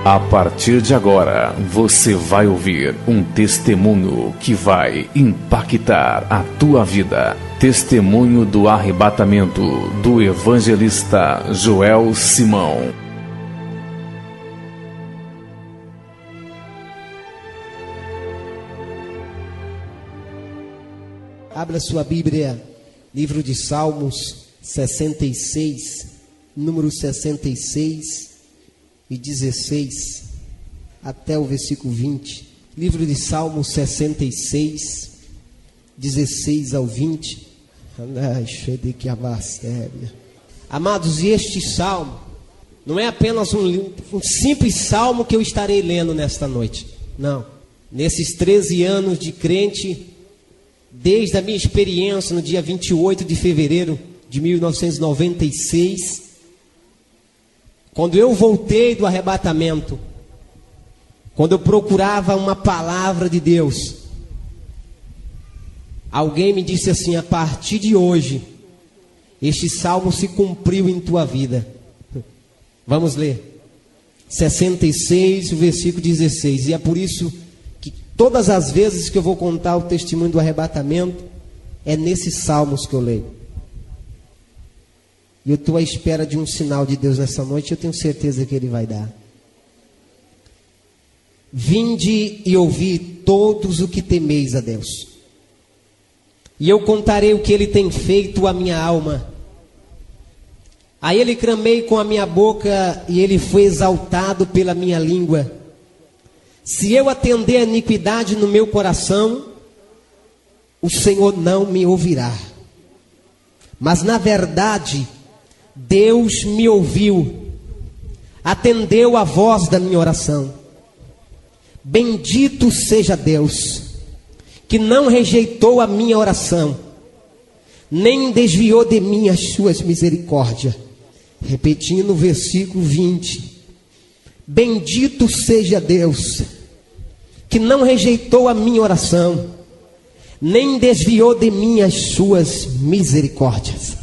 A partir de agora, você vai ouvir um testemunho que vai impactar a tua vida. Testemunho do arrebatamento do evangelista Joel Simão. Abra sua Bíblia, livro de Salmos 66, número 66 e 16, até o versículo 20. Livro de Salmos 66, 16 ao 20. Amados, e este salmo não é apenas um simples salmo que eu estarei lendo nesta noite. Não. Nesses 13 anos de crente, desde a minha experiência no dia 28 de fevereiro de 1996, quando eu voltei do arrebatamento, quando eu procurava uma palavra de Deus, alguém me disse assim: a partir de hoje, este salmo se cumpriu em tua vida. Vamos ler 66, o versículo 16. E é por isso que todas as vezes que eu vou contar o testemunho do arrebatamento, é nesses salmos que eu leio. E eu estou à espera de um sinal de Deus nessa noite. Eu tenho certeza que Ele vai dar. Vinde e ouvi todos o que temeis a Deus, e eu contarei o que Ele tem feito à minha alma. A Ele clamei com a minha boca, e Ele foi exaltado pela minha língua. Se eu atender a iniquidade no meu coração, o Senhor não me ouvirá. Mas na verdade, Deus me ouviu, atendeu a voz da minha oração. Bendito seja Deus, que não rejeitou a minha oração, nem desviou de mim as suas misericórdias. Repetindo o versículo 20. Bendito seja Deus, que não rejeitou a minha oração, nem desviou de mim as suas misericórdias.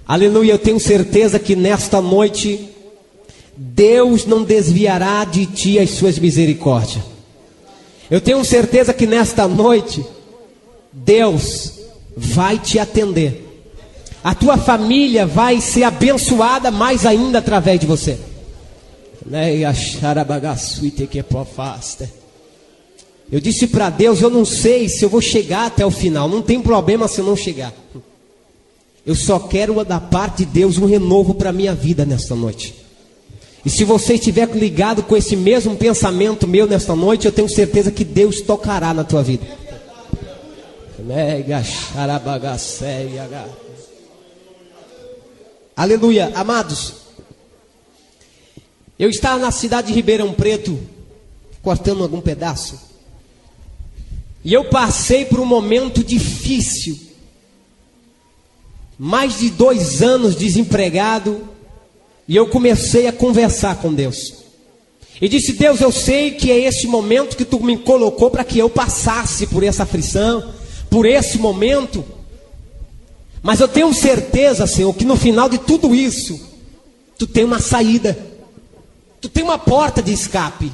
Aleluia, eu tenho certeza que nesta noite, Deus não desviará de ti as suas misericórdias. Eu tenho certeza que nesta noite, Deus vai te atender. A tua família vai ser abençoada mais ainda através de você. Eu disse para Deus: eu não sei se eu vou chegar até o final. Não tem problema se eu não chegar. Eu só quero da parte de Deus um renovo para a minha vida nesta noite. E se você estiver ligado com esse mesmo pensamento meu nesta noite, eu tenho certeza que Deus tocará na tua vida. Aleluia, amados. Eu estava na cidade de Ribeirão Preto, cortando algum pedaço, e eu passei por um momento difícil. Mais de 2 anos desempregado, e eu comecei a conversar com Deus. E disse: Deus, eu sei que é esse momento que Tu me colocou para que eu passasse por essa aflição, por esse momento. Mas eu tenho certeza, Senhor, que no final de tudo isso, Tu tem uma saída. Tu tem uma porta de escape.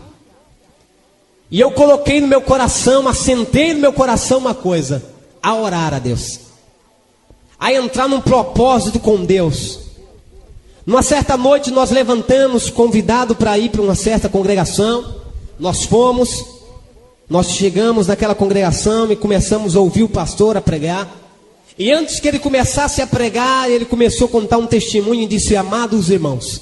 E eu coloquei no meu coração, assentei no meu coração uma coisa: a orar a Deus, a entrar num propósito com Deus. Numa certa noite nós levantamos, convidado para ir para uma certa congregação. Nós chegamos naquela congregação e começamos a ouvir o pastor a pregar. E antes que ele começasse a pregar, ele começou a contar um testemunho e disse: amados irmãos,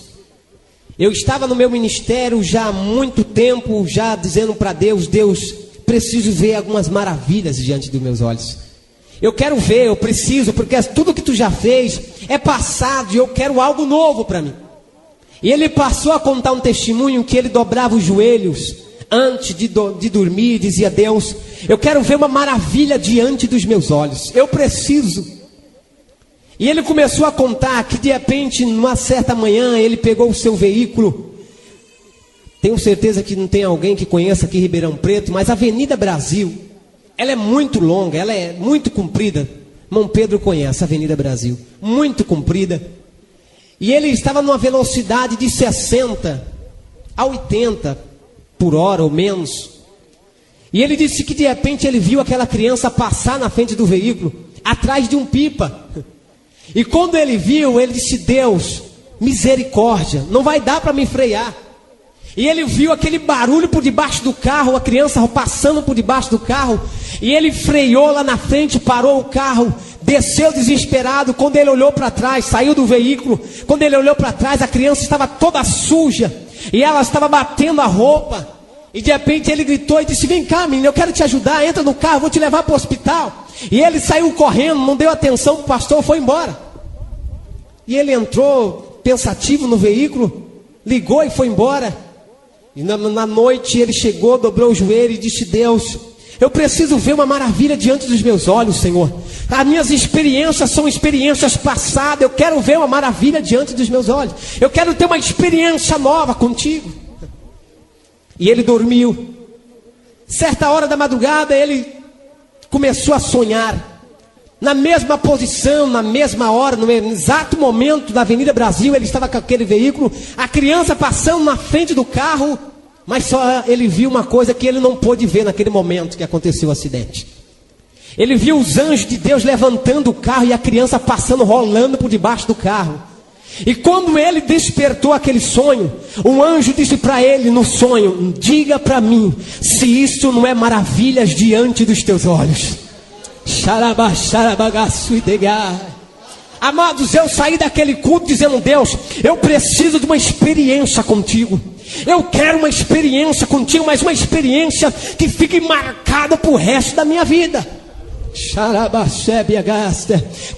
eu estava no meu ministério já há muito tempo, já dizendo para Deus: Deus, preciso ver algumas maravilhas diante dos meus olhos. Eu quero ver, eu preciso, porque tudo que Tu já fez é passado e eu quero algo novo para mim. E ele passou a contar um testemunho que ele dobrava os joelhos antes de dormir e dizia: Deus, eu quero ver uma maravilha diante dos meus olhos, eu preciso. E ele começou a contar que de repente, numa certa manhã, ele pegou o seu veículo. Tenho certeza que não tem alguém que conheça aqui Ribeirão Preto, mas a Avenida Brasil, ela é muito longa, ela é muito comprida. Irmão Pedro conhece a Avenida Brasil, muito comprida. E ele estava numa velocidade de 60. a 80 por hora ou menos. E ele disse que de repente ele viu aquela criança passar na frente do veículo, atrás de um pipa. E quando ele viu, ele disse: Deus, misericórdia, não vai dar para me frear. E ele viu aquele barulho por debaixo do carro, a criança passando por debaixo do carro, e ele freou lá na frente, parou o carro, desceu desesperado. Quando ele olhou para trás, saiu do veículo, quando ele olhou para trás, a criança estava toda suja, e ela estava batendo a roupa. E de repente ele gritou e disse: vem cá, menina, eu quero te ajudar, entra no carro, vou te levar para o hospital. E ele saiu correndo, não deu atenção para o pastor, foi embora. E ele entrou pensativo no veículo, ligou e foi embora. E na noite ele chegou, dobrou o joelho e disse: Deus, eu preciso ver uma maravilha diante dos meus olhos, Senhor. As minhas experiências são experiências passadas, eu quero ver uma maravilha diante dos meus olhos. Eu quero ter uma experiência nova contigo. E ele dormiu. Certa hora da madrugada ele começou a sonhar. Na mesma posição, na mesma hora, no exato momento da Avenida Brasil, ele estava com aquele veículo, a criança passando na frente do carro, mas só ele viu uma coisa que ele não pôde ver naquele momento que aconteceu o acidente. Ele viu os anjos de Deus levantando o carro e a criança passando, rolando por debaixo do carro. E quando ele despertou aquele sonho, um anjo disse para ele no sonho: diga para mim se isso não é maravilhas diante dos teus olhos. Amados, eu saí daquele culto dizendo: Deus, eu preciso de uma experiência contigo. Eu quero uma experiência contigo, mas uma experiência que fique marcada pro resto da minha vida.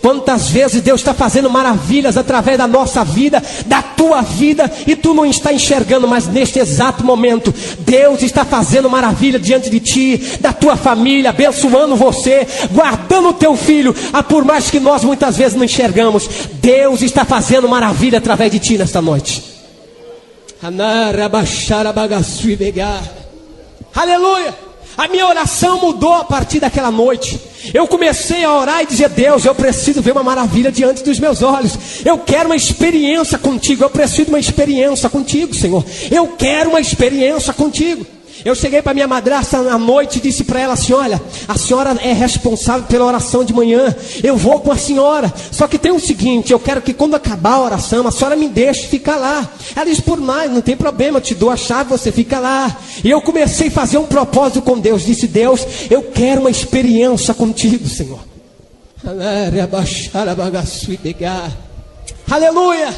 Quantas vezes Deus está fazendo maravilhas através da nossa vida, da tua vida, e tu não está enxergando, mas neste exato momento Deus está fazendo maravilha diante de ti, da tua família, abençoando você, guardando o teu filho. Por mais que nós muitas vezes não enxergamos, Deus está fazendo maravilha através de ti nesta noite. Aleluia! A minha oração mudou a partir daquela noite. Eu comecei a orar e dizer: Deus, eu preciso ver uma maravilha diante dos meus olhos. Eu quero uma experiência contigo. Eu preciso de uma experiência contigo, Senhor. Eu quero uma experiência contigo. Eu cheguei para minha madrasta à noite e disse para ela assim: olha, a senhora é responsável pela oração de manhã, eu vou com a senhora, só que tem o seguinte, eu quero que quando acabar a oração, a senhora me deixe ficar lá. Ela disse: por nada, não tem problema, eu te dou a chave, você fica lá. E eu comecei a fazer um propósito com Deus, disse: Deus, eu quero uma experiência contigo, Senhor. Aleluia!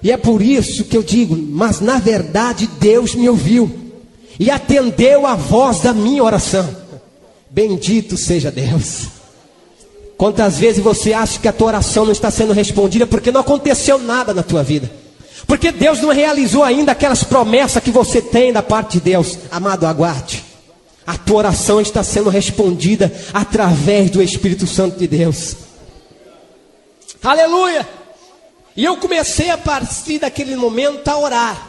E é por isso que eu digo, mas na verdade Deus me ouviu e atendeu a voz da minha oração. Bendito seja Deus. Quantas vezes você acha que a tua oração não está sendo respondida porque não aconteceu nada na tua vida, porque Deus não realizou ainda aquelas promessas que você tem da parte de Deus? Amado, aguarde. A tua oração está sendo respondida através do Espírito Santo de Deus. Aleluia! E eu comecei a partir daquele momento a orar.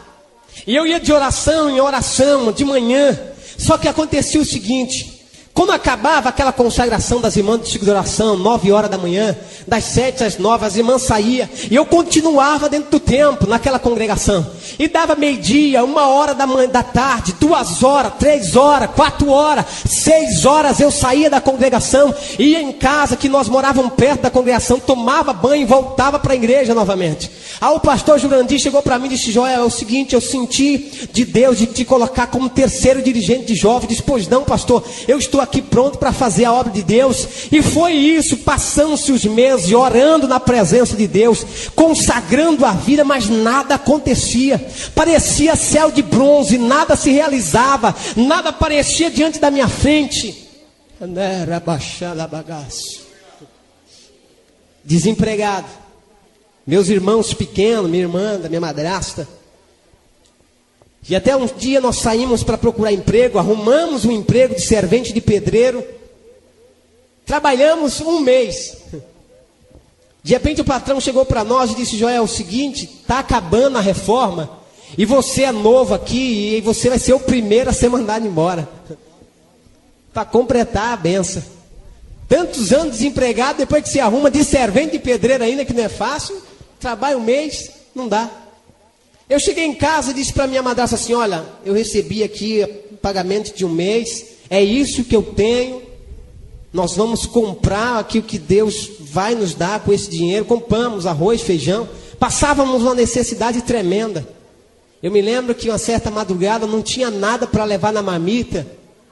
E eu ia de oração em oração, de manhã. Só que acontecia o seguinte: quando acabava aquela consagração das irmãs do ciclo de oração, 9 horas da manhã, das 7 às 9, as irmãs saíam, e eu continuava dentro do templo, naquela congregação. E dava meio-dia, 1 hora da tarde, 2 horas, 3 horas, 4 horas, 6 horas, eu saía da congregação, ia em casa, que nós morávamos perto da congregação, tomava banho e voltava para a igreja novamente. Aí o pastor Jurandir chegou para mim e disse: Joel, é o seguinte, eu senti de Deus de te colocar como terceiro dirigente de jovens. Disse: pois não, pastor, eu estou aqui pronto para fazer a obra de Deus. E foi isso, passando-se os meses, orando na presença de Deus, consagrando a vida, mas nada acontecia. Parecia céu de bronze, nada se realizava, nada aparecia diante da minha frente. Desempregado, meus irmãos pequenos, minha irmã, da minha madrasta. E até um dia nós saímos para procurar emprego, arrumamos um emprego de servente de pedreiro, trabalhamos 1 mês. De repente o patrão chegou para nós e disse: Joel, é o seguinte, está acabando a reforma, e você é novo aqui, e você vai ser o primeiro a ser mandado embora, para completar a benção. Tantos anos desempregado, depois que se arruma de servente de pedreiro ainda, que não é fácil, trabalha 1 mês, não dá. Eu cheguei em casa e disse para minha madrasta assim, olha, eu recebi aqui pagamento de um mês, é isso que eu tenho, nós vamos comprar aqui o que Deus vai nos dar com esse dinheiro. Compramos arroz, feijão, passávamos uma necessidade tremenda. Eu me lembro que uma certa madrugada não tinha nada para levar na marmita.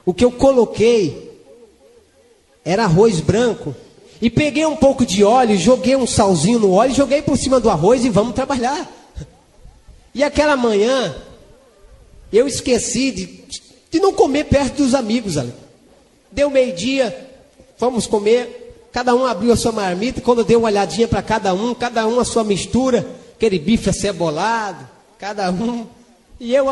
O que eu coloquei era arroz branco. E peguei um pouco de óleo, joguei um salzinho no óleo, joguei por cima do arroz e vamos trabalhar. E aquela manhã, eu esqueci de não comer perto dos amigos ali. Deu meio-dia, fomos comer, cada um abriu a sua marmita. Quando deu uma olhadinha para cada um a sua mistura, aquele bife acebolado, cada um. E eu,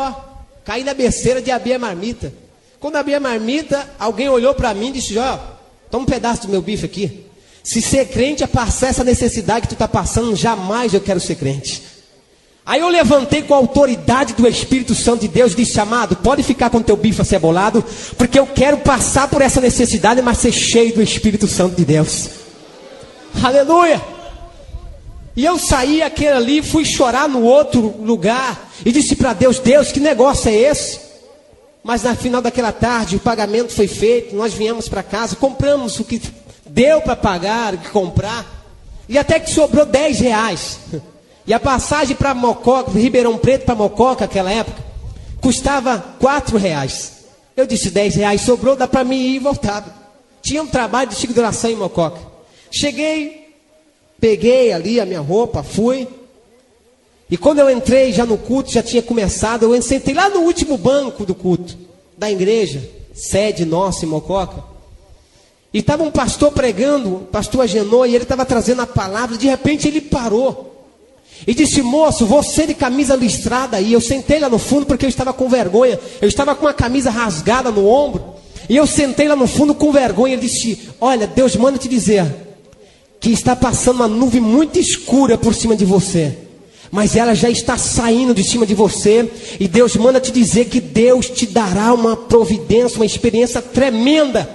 caí na besteira de abrir a marmita. Quando abri a marmita, alguém olhou para mim e disse, toma um pedaço do meu bife aqui. Se ser crente é passar essa necessidade que tu está passando, jamais eu quero ser crente. Aí eu levantei com a autoridade do Espírito Santo de Deus e disse, amado, pode ficar com teu bife acebolado, porque eu quero passar por essa necessidade, mas ser cheio do Espírito Santo de Deus. Aleluia! E eu saí aquele ali, fui chorar no outro lugar e disse para Deus, Deus, que negócio é esse? Mas no final daquela tarde, o pagamento foi feito, nós viemos para casa, compramos o que deu para pagar, o que comprar, e até que sobrou R$10. E a passagem para Mococa, Ribeirão Preto para Mococa, naquela época, custava R$4. Eu disse, R$10 sobrou, dá para mim ir e voltava. Tinha um trabalho de ciclo de oração em Mococa. Cheguei, peguei ali a minha roupa, fui. E quando eu entrei já no culto, já tinha começado, eu sentei lá no último banco do culto, da igreja, sede nossa em Mococa. E estava um pastor pregando, o pastor Agenor, e ele estava trazendo a palavra, de repente ele parou. E disse, moço, você de camisa listrada aí. Eu sentei lá no fundo porque eu estava com vergonha. Eu estava com uma camisa rasgada no ombro. E eu sentei lá no fundo com vergonha. Ele disse, olha, Deus manda te dizer que está passando uma nuvem muito escura por cima de você. Mas ela já está saindo de cima de você. E Deus manda te dizer que Deus te dará uma providência, uma experiência tremenda.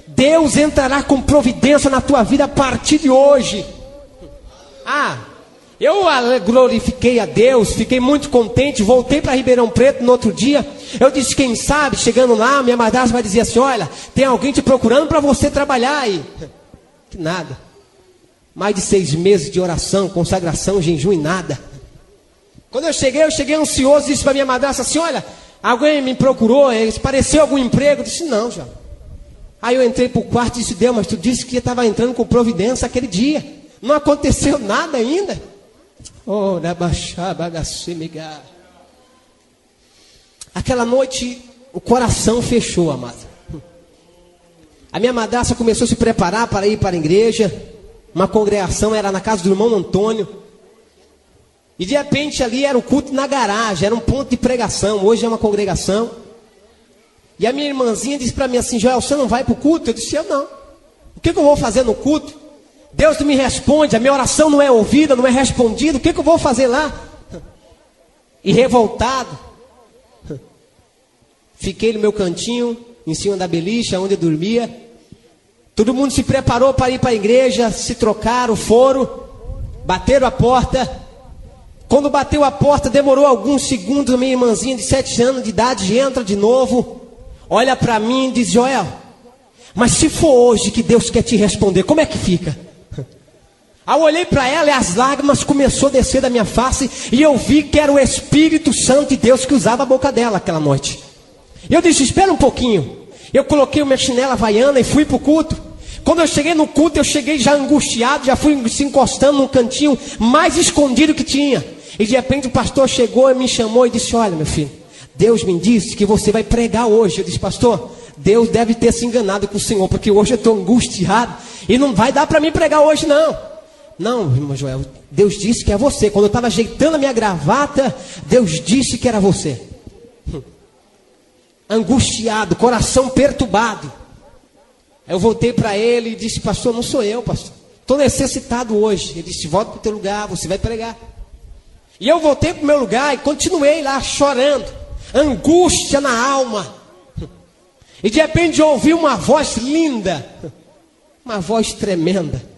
Deus entrará com providência na tua vida a partir de hoje. Eu glorifiquei a Deus, fiquei muito contente, voltei para Ribeirão Preto no outro dia. Eu disse, quem sabe, chegando lá, minha madrasta vai dizer assim, olha, tem alguém te procurando para você trabalhar aí. Que nada. Mais de 6 meses de oração, consagração, jejum e nada. Quando eu cheguei ansioso, disse para minha madrasta assim, olha, alguém me procurou, pareceu algum emprego? Eu disse, não, já. Aí eu entrei para o quarto e disse, Deus, mas tu disse que estava entrando com providência aquele dia. Não aconteceu nada ainda. Aquela noite o coração fechou, amado. A minha madrasta começou a se preparar para ir para a igreja. Uma congregação, era na casa do irmão Antônio. E de repente ali era um culto na garagem, era um ponto de pregação. Hoje é uma congregação. E a minha irmãzinha disse para mim assim, Joel, você não vai para o culto? Eu disse, eu não. O que eu vou fazer no culto? Deus não me responde, a minha oração não é ouvida, não é respondida, o que eu vou fazer lá? E revoltado, fiquei no meu cantinho, em cima da beliche, onde eu dormia. Todo mundo se preparou para ir para a igreja, se trocaram, foram, bateram a porta. Quando bateu a porta, demorou alguns segundos, minha irmãzinha de 7 anos de idade entra de novo, olha para mim e diz, Joel, mas se for hoje que Deus quer te responder, como é que fica? Aí eu olhei para ela e as lágrimas começaram a descer da minha face. E eu vi que era o Espírito Santo de Deus que usava a boca dela aquela noite. E eu disse, espera um pouquinho. Eu coloquei uma chinela havaiana e fui para o culto. Quando eu cheguei no culto, eu cheguei já angustiado. Já fui se encostando num cantinho mais escondido que tinha. E de repente o pastor chegou e me chamou e disse, olha meu filho, Deus me disse que você vai pregar hoje. Eu disse, pastor, Deus deve ter se enganado com o senhor, porque hoje eu estou angustiado. E não vai dar para mim pregar hoje não. Não, irmão Joel, Deus disse que é você. Quando eu estava ajeitando a minha gravata, Deus disse que era você. Angustiado, coração perturbado. Aí eu voltei para ele e disse, pastor, não sou eu, pastor. Estou necessitado hoje. Ele disse, volta para o teu lugar, você vai pregar. E eu voltei para o meu lugar e continuei lá chorando. Angústia na alma. E de repente eu ouvi uma voz linda. Uma voz tremenda.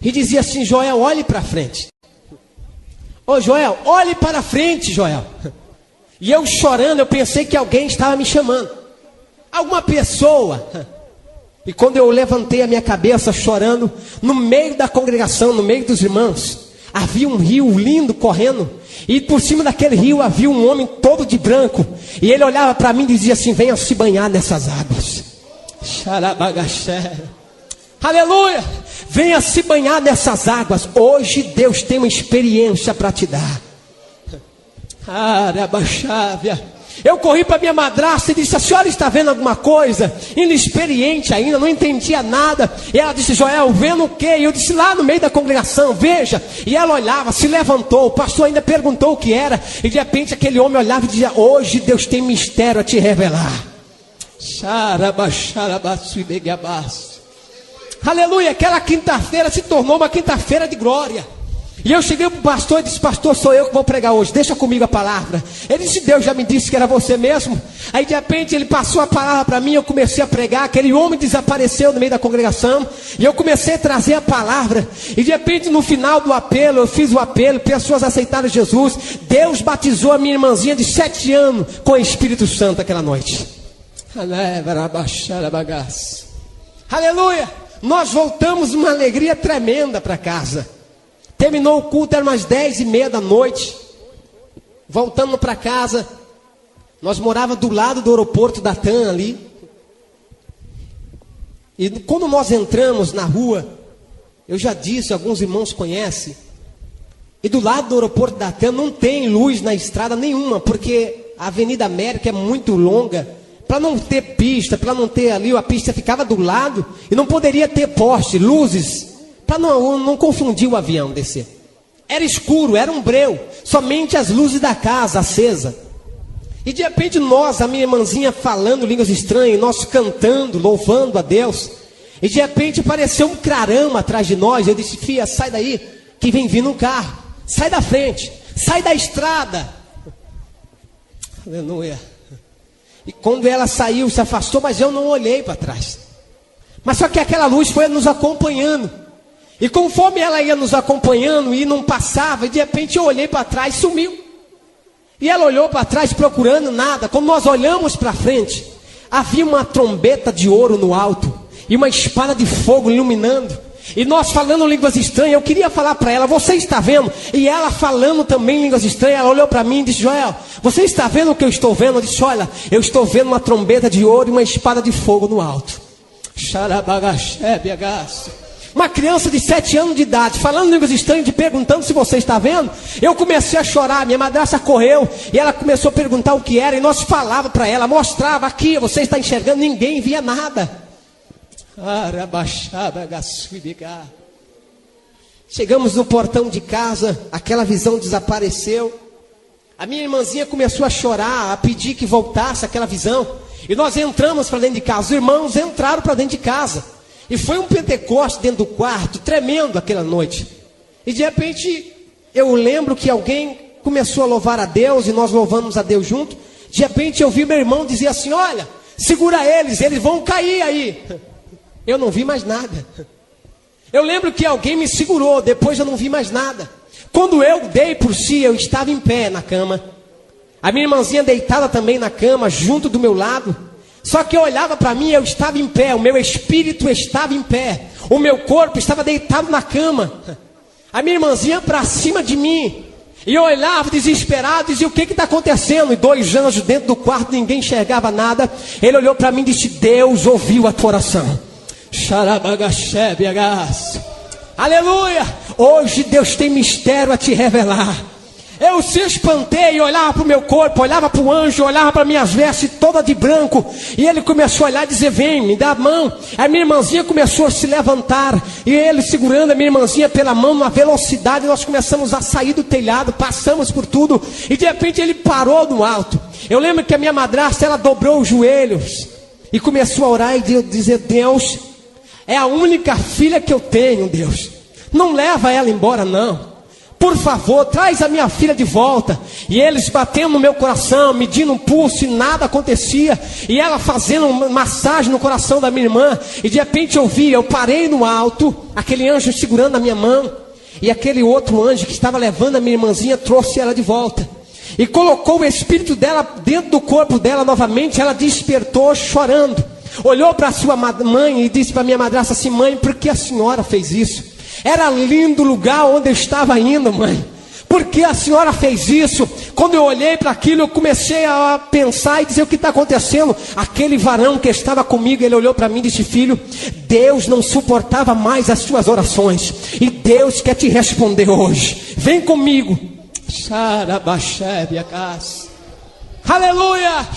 E dizia assim, Joel, olhe para frente. Ô Joel, olhe para frente, Joel. E eu chorando, eu pensei que alguém estava me chamando. Alguma pessoa. E quando eu levantei a minha cabeça chorando, no meio da congregação, no meio dos irmãos, havia um rio lindo correndo. E por cima daquele rio havia um homem todo de branco. E ele olhava para mim e dizia assim: venha se banhar nessas águas. Xarabagaxé. Aleluia! Venha se banhar nessas águas. Hoje Deus tem uma experiência para te dar. Arabaxávia. Eu corri para minha madrasta e disse: a senhora está vendo alguma coisa? Inexperiente ainda, não entendia nada. E ela disse: Joel, vendo o quê? E eu disse: lá no meio da congregação, veja. E ela olhava, se levantou. O pastor ainda perguntou o que era. E de repente aquele homem olhava e dizia: hoje Deus tem mistério a te revelar. Aleluia. Aquela quinta-feira se tornou uma quinta-feira de glória. E eu cheguei para o pastor e disse: pastor, sou eu que vou pregar hoje, deixa comigo a palavra. Ele disse: Deus já me disse que era você mesmo. Aí de repente ele passou a palavra para mim, eu comecei a pregar. Aquele homem desapareceu no meio da congregação. E eu comecei a trazer a palavra. E de repente no final do apelo, eu fiz o apelo, pessoas aceitaram Jesus. Deus batizou a minha irmãzinha de 7 anos com o Espírito Santo aquela noite. Aleluia. Nós voltamos uma alegria tremenda para casa. Terminou o culto, eram umas 10h30 da noite. Voltamos para casa. Nós morávamos do lado do aeroporto da TAM ali. E quando nós entramos na rua, eu já disse, alguns irmãos conhecem. E do lado do aeroporto da TAM não tem luz na estrada nenhuma, porque a Avenida América é muito longa. Para não ter pista, para não ter ali, a pista ficava do lado. E não poderia ter poste, luzes, para não confundir o avião descer. Era escuro, era um breu, somente as luzes da casa acesa. E de repente nós, a minha irmãzinha falando línguas estranhas, nós cantando, louvando a Deus. E de repente apareceu um clarão atrás de nós. Eu disse: filha, sai daí, que vem vindo um carro. Sai da frente, sai da estrada. Aleluia. E quando ela saiu, se afastou, mas eu não olhei para trás. Mas só que aquela luz foi nos acompanhando. E conforme ela ia nos acompanhando e não passava, e de repente eu olhei para trás e sumiu. E ela olhou para trás procurando nada. Quando nós olhamos para frente, havia uma trombeta de ouro no alto e uma espada de fogo iluminando. E nós falando línguas estranhas, eu queria falar para ela: você está vendo? E ela falando também línguas estranhas, ela olhou para mim e disse: Joel, você está vendo o que eu estou vendo? Eu disse: olha, eu estou vendo uma trombeta de ouro e uma espada de fogo no alto. Uma criança de 7 anos de idade, falando línguas estranhas, perguntando se você está vendo. Eu comecei a chorar, minha madrasta correu, e ela começou a perguntar o que era, e nós falávamos para ela, mostrava aqui, você está enxergando, ninguém via nada. Chegamos no portão de casa, aquela visão desapareceu. A minha irmãzinha começou a chorar, a pedir que voltasse aquela visão. E nós entramos para dentro de casa, os irmãos entraram para dentro de casa. E foi um Pentecoste dentro do quarto, tremendo aquela noite. E de repente, eu lembro que alguém começou a louvar a Deus, e nós louvamos a Deus junto. De repente eu vi meu irmão dizer assim: olha, segura eles vão cair aí. Eu não vi mais nada. Eu lembro que alguém me segurou, depois eu não vi mais nada. Quando eu dei por si, eu estava em pé na cama. A minha irmãzinha deitada também na cama, junto do meu lado. Só que eu olhava para mim, eu estava em pé, o meu espírito estava em pé, o meu corpo estava deitado na cama. A minha irmãzinha para cima de mim. E eu olhava desesperado, dizia: o que está acontecendo? E 2 anjos dentro do quarto, ninguém enxergava nada. Ele olhou para mim e disse: Deus ouviu a tua oração. Aleluia! Hoje Deus tem mistério a te revelar. Eu se espantei, olhava para o meu corpo, olhava para o anjo, olhava para minhas vestes toda de branco. E ele começou a olhar e dizer: vem, me dá a mão. A minha irmãzinha começou a se levantar. E ele segurando a minha irmãzinha pela mão, numa velocidade. Nós começamos a sair do telhado, passamos por tudo. E de repente ele parou no alto. Eu lembro que a minha madrasta, ela dobrou os joelhos e começou a orar e dizer: Deus, é a única filha que eu tenho, Deus. Não leva ela embora não. Por favor, traz a minha filha de volta. E eles batendo no meu coração, medindo um pulso, e nada acontecia. E ela fazendo uma massagem no coração da minha irmã. E de repente eu parei no alto, aquele anjo segurando a minha mão. E aquele outro anjo que estava levando a minha irmãzinha trouxe ela de volta. E colocou o espírito dela dentro do corpo dela novamente. Ela despertou chorando. Olhou para sua mãe e disse para minha madrasta assim: mãe, por que a senhora fez isso? Era lindo o lugar onde eu estava indo, mãe. Por que a senhora fez isso? Quando eu olhei para aquilo, eu comecei a pensar e dizer: o que está acontecendo? Aquele varão que estava comigo, ele olhou para mim e disse: filho, Deus não suportava mais as suas orações, e Deus quer te responder hoje. Vem comigo. Aleluia.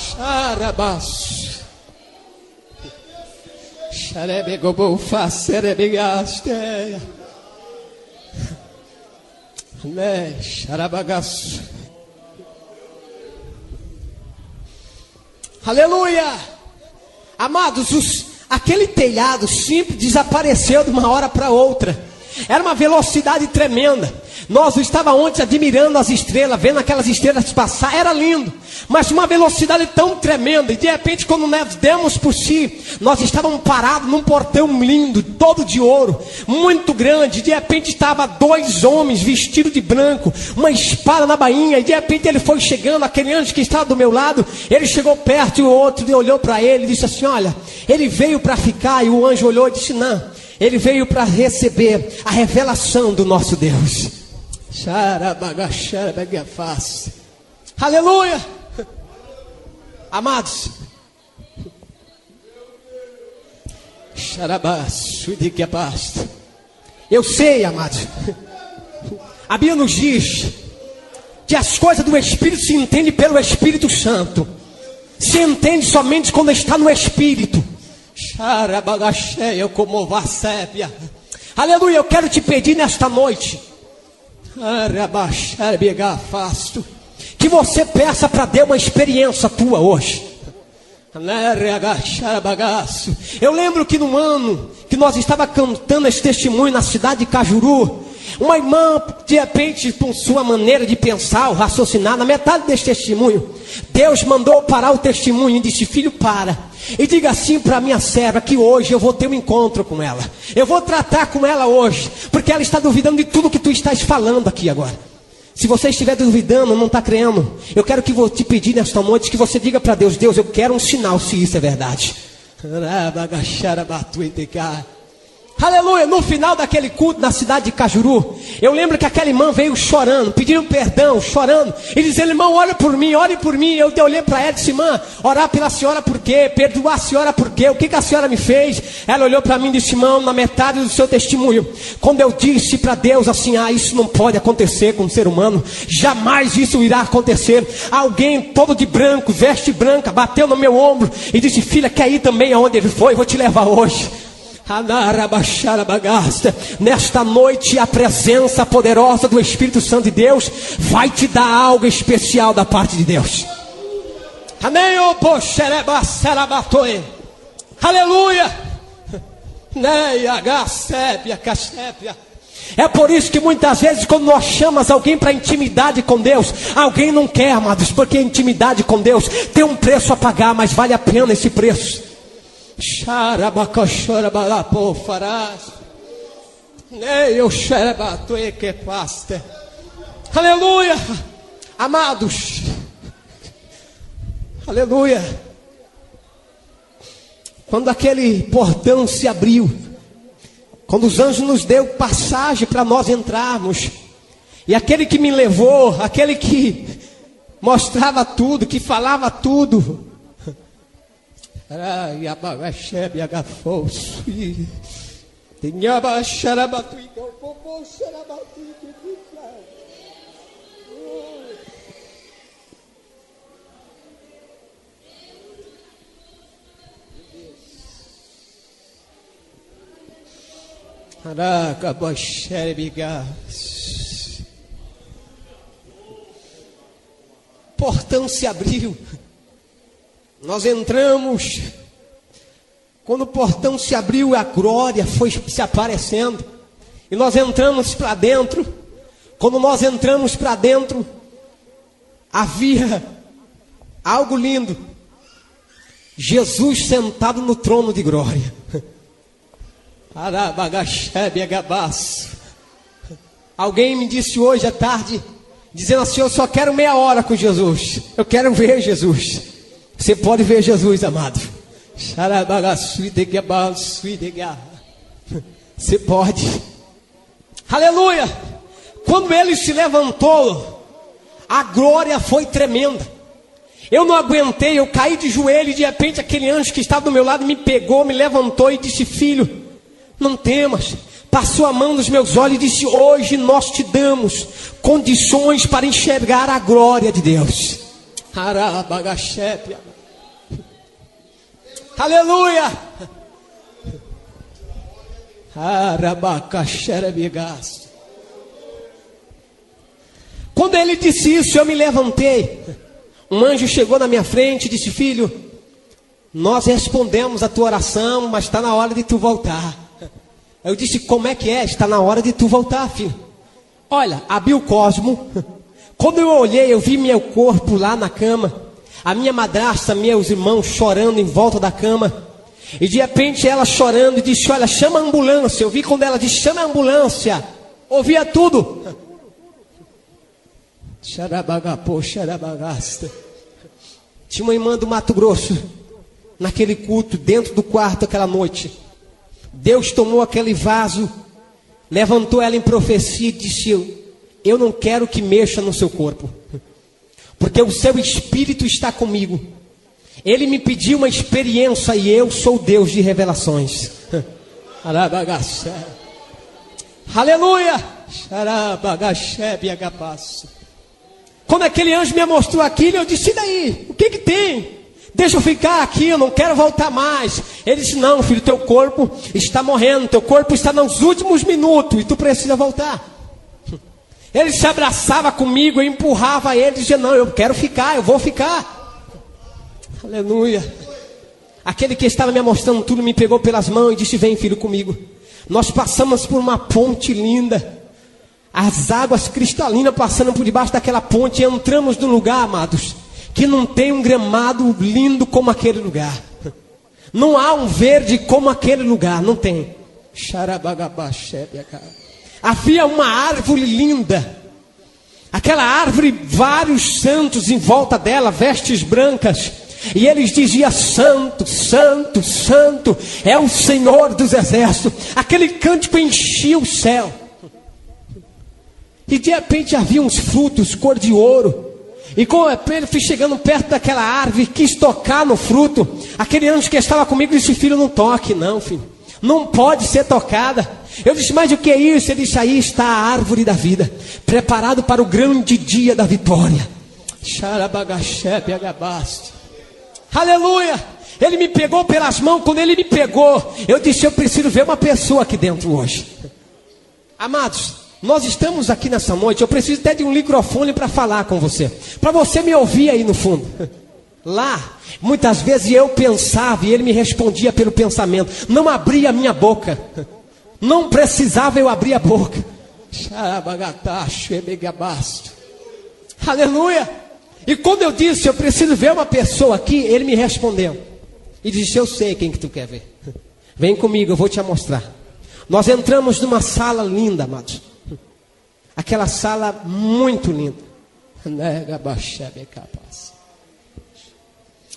Aleluia. Amados, aquele telhado simples desapareceu de uma hora para outra. Era uma velocidade tremenda. Nós estávamos ontem admirando as estrelas, vendo aquelas estrelas passar, era lindo, mas uma velocidade tão tremenda. E de repente, quando nós demos por si, nós estávamos parados num portão lindo, todo de ouro, muito grande. De repente estava 2 homens vestidos de branco, uma espada na bainha. E de repente ele foi chegando, aquele anjo que estava do meu lado, ele chegou perto e o outro olhou para ele e disse assim: olha, ele veio para ficar. E o anjo olhou e disse: não, ele veio para receber a revelação do nosso Deus. Aleluia. Amados, eu sei, amados, a Bíblia nos diz que as coisas do Espírito se entendem pelo Espírito Santo. Se entende somente quando está no Espírito. Aleluia, eu quero te pedir nesta noite que você peça para Deus uma experiência tua hoje. Eu lembro que no ano que nós estávamos cantando esse testemunho na cidade de Cajuru, uma irmã, de repente, com sua maneira de pensar ou raciocinar, na metade desse testemunho, Deus mandou parar o testemunho e disse: filho, para e diga assim para minha serva que hoje eu vou ter um encontro com ela. Eu vou tratar com ela hoje, porque ela está duvidando de tudo que tu estás falando aqui agora. Se você estiver duvidando, não está crendo, eu quero que vou te pedir nesta noite que você diga para Deus: Deus, eu quero um sinal se isso é verdade. Aleluia. No final daquele culto na cidade de Cajuru, eu lembro que aquela irmã veio chorando, pedindo perdão, chorando, e dizendo: irmão, ore por mim, ore por mim. Eu olhei para ela e disse: irmã, orar pela senhora por quê? Perdoar a senhora por quê? O que a senhora me fez? Ela olhou para mim e disse: irmão, na metade do seu testemunho, quando eu disse para Deus assim: isso não pode acontecer com um ser humano, jamais isso irá acontecer. Alguém todo de branco, veste branca, bateu no meu ombro e disse: filha, quer ir também aonde ele foi? Vou te levar hoje. Nesta noite, a presença poderosa do Espírito Santo de Deus vai te dar algo especial da parte de Deus. Amém. Aleluia. É por isso que muitas vezes, quando nós chamamos alguém para intimidade com Deus, alguém não quer, amados, porque a intimidade com Deus tem um preço a pagar, mas vale a pena esse preço. Aleluia. Amados, aleluia. Quando aquele portão se abriu, quando os anjos nos deu passagem para nós entrarmos, e aquele que me levou, aquele que mostrava tudo, que falava tudo, portão se abriu. Nós entramos. Quando o portão se abriu, a glória foi se aparecendo. E nós entramos para dentro. Quando nós entramos para dentro, havia algo lindo. Jesus sentado no trono de glória. Alguém me disse hoje à tarde, dizendo assim: eu só quero meia hora com Jesus. Eu quero ver Jesus. Você pode ver Jesus, amado. Você pode. Aleluia. Quando ele se levantou, a glória foi tremenda. Eu não aguentei, eu caí de joelho e de repente aquele anjo que estava do meu lado me pegou, me levantou e disse: filho, não temas. Passou a mão nos meus olhos e disse: hoje nós te damos condições para enxergar a glória de Deus. Aleluia. Quando ele disse isso, eu me levantei. Um anjo chegou na minha frente e disse: filho, nós respondemos a tua oração, mas está na hora de tu voltar. Eu disse: como é que é? Está na hora de tu voltar, filho. Olha, abri o cosmo. Quando eu olhei, eu vi meu corpo lá na cama. A minha madrasta, meus irmãos chorando em volta da cama. E de repente ela chorando e disse: olha, chama a ambulância. Eu vi quando ela disse: chama a ambulância. Ouvia tudo. Xarabagapô, xarabagasta. Tinha uma irmã do Mato Grosso, naquele culto, dentro do quarto aquela noite. Deus tomou aquele vaso, levantou ela em profecia e disse: eu não quero que mexa no seu corpo, porque o seu espírito está comigo. Ele me pediu uma experiência e eu sou Deus de revelações. Aleluia. Quando aquele anjo me mostrou aquilo, eu disse: e daí? O que tem? Deixa eu ficar aqui, eu não quero voltar mais. Ele disse: não, filho, teu corpo está morrendo, teu corpo está nos últimos minutos e tu precisa voltar. Ele se abraçava comigo, eu empurrava ele e dizia: não, eu quero ficar, eu vou ficar. Aleluia. Aquele que estava me mostrando tudo me pegou pelas mãos e disse: vem, filho, comigo. Nós passamos por uma ponte linda, as águas cristalinas passando por debaixo daquela ponte, e entramos num lugar, amados, que não tem um gramado lindo como aquele lugar. Não há um verde como aquele lugar, não tem. Havia uma árvore linda. Aquela árvore, vários santos em volta dela, vestes brancas. E eles diziam: santo, santo, santo é o Senhor dos exércitos. Aquele cântico enchia o céu. E de repente havia uns frutos cor de ouro. E quando eu fui chegando perto daquela árvore, quis tocar no fruto. Aquele anjo que estava comigo disse: filho, não toque não, filho. Não pode ser tocada. Eu disse: mas o que é isso? Ele disse: aí está a árvore da vida, preparado para o grande dia da vitória. Aleluia. Ele me pegou pelas mãos. Quando ele me pegou, eu disse: eu preciso ver uma pessoa aqui dentro hoje. Amados, nós estamos aqui nessa noite. Eu preciso até de um microfone para falar com você, para você me ouvir aí no fundo. Lá, muitas vezes eu pensava e ele me respondia pelo pensamento. Não abria a minha boca. Não precisava eu abrir a boca. Aleluia. E quando eu disse: eu preciso ver uma pessoa aqui, ele me respondeu e disse: eu sei quem que tu quer ver. Vem comigo, eu vou te mostrar. Nós entramos numa sala linda, amados. Aquela sala muito linda.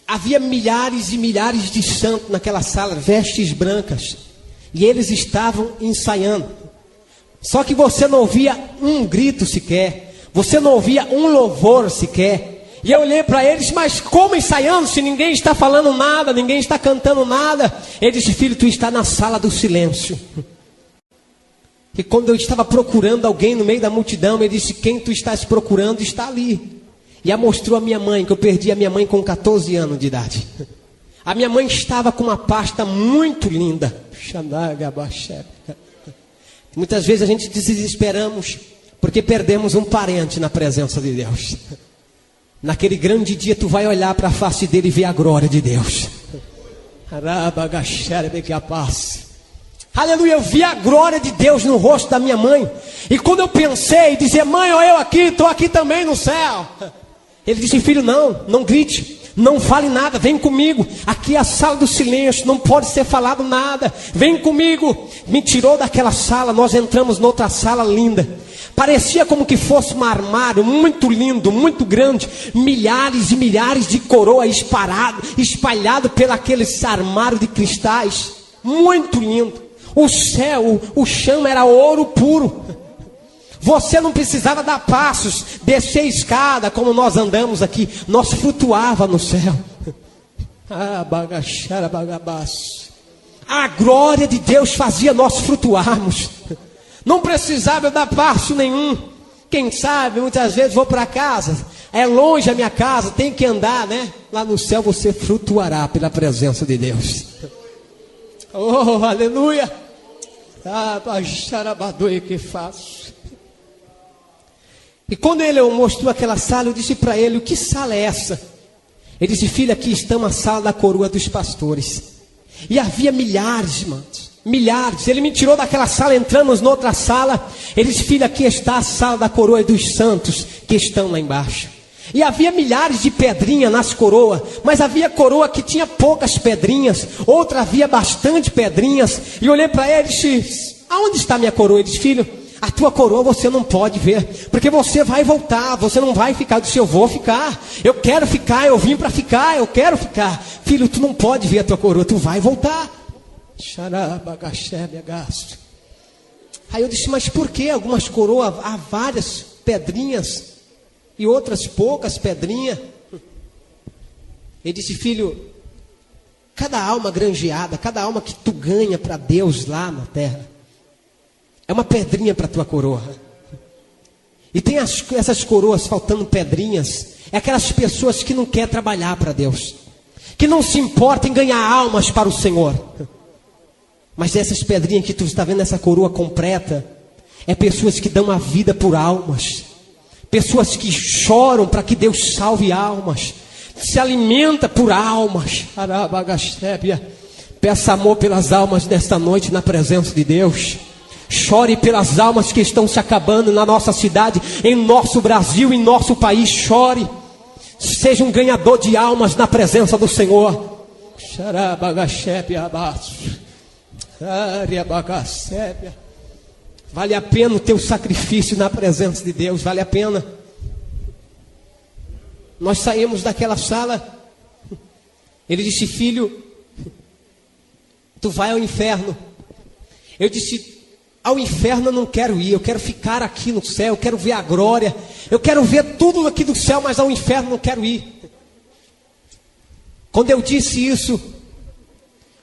Havia milhares e milhares de santos naquela sala, vestes brancas. E eles estavam ensaiando. Só que você não ouvia um grito sequer. Você não ouvia um louvor sequer. E eu olhei para eles: mas como ensaiando se ninguém está falando nada, ninguém está cantando nada? Ele disse: filho, tu está na sala do silêncio. E quando eu estava procurando alguém no meio da multidão, ele disse: quem tu estás procurando está ali. E mostrou a minha mãe, que eu perdi a minha mãe com 14 anos de idade. A minha mãe estava com uma pasta muito linda. Muitas vezes a gente desesperamos porque perdemos um parente na presença de Deus. Naquele grande dia tu vai olhar para a face dele e ver a glória de Deus. Aleluia, eu vi a glória de Deus no rosto da minha mãe. E quando eu pensei, dizer: mãe, olha eu aqui, estou aqui também no céu. Ele disse: filho, não grite. Não fale nada, vem comigo. Aqui é a sala do silêncio, não pode ser falado nada. Vem comigo. Me tirou daquela sala, nós entramos noutra sala linda. Parecia como que fosse um armário muito lindo, muito grande. Milhares e milhares de coroas espalhado pelaqueles armários de cristais. Muito lindo. O céu, o chão era ouro puro. Você não precisava dar passos, descer a escada como nós andamos aqui. Nós flutuava no céu. A glória de Deus fazia nós flutuarmos. Não precisava eu dar passo nenhum. Quem sabe, muitas vezes vou para casa. É longe a minha casa, tem que andar, né? Lá no céu você flutuará pela presença de Deus. Oh, aleluia. Que faço. E quando ele mostrou aquela sala, eu disse para ele: o que sala é essa? Ele disse: filho, aqui estamos na sala da coroa dos pastores. E havia milhares, irmãos, milhares. Ele me tirou daquela sala, entramos noutra sala. Ele disse: filho, aqui está a sala da coroa dos santos que estão lá embaixo. E havia milhares de pedrinhas nas coroas, mas havia coroa que tinha poucas pedrinhas, outra havia bastante pedrinhas. E eu olhei para ele e disse: aonde está minha coroa? Ele disse: filho, a tua coroa você não pode ver, porque você vai voltar, você não vai ficar. Eu disse: eu vou ficar, eu quero ficar, eu vim para ficar, eu quero ficar. Filho, tu não pode ver a tua coroa, tu vai voltar. Aí eu disse: mas por que algumas coroas há várias pedrinhas e outras poucas pedrinhas? Ele disse: filho, cada alma granjeada, cada alma que tu ganha para Deus lá na terra, é uma pedrinha para a tua coroa. E tem essas coroas faltando pedrinhas. É aquelas pessoas que não querem trabalhar para Deus, que não se importam em ganhar almas para o Senhor. Mas essas pedrinhas que tu está vendo, essa coroa completa, é pessoas que dão a vida por almas. Pessoas que choram para que Deus salve almas. Se alimenta por almas. Peça amor pelas almas nesta noite na presença de Deus. Chore pelas almas que estão se acabando na nossa cidade, em nosso Brasil, em nosso país. Chore. Seja um ganhador de almas na presença do Senhor. Vale a pena o teu sacrifício na presença de Deus. Vale a pena. Nós saímos daquela sala. Ele disse: filho, tu vai ao inferno. Eu disse: ao inferno eu não quero ir, eu quero ficar aqui no céu, eu quero ver a glória, eu quero ver tudo aqui do céu, mas ao inferno não quero ir. Quando eu disse isso,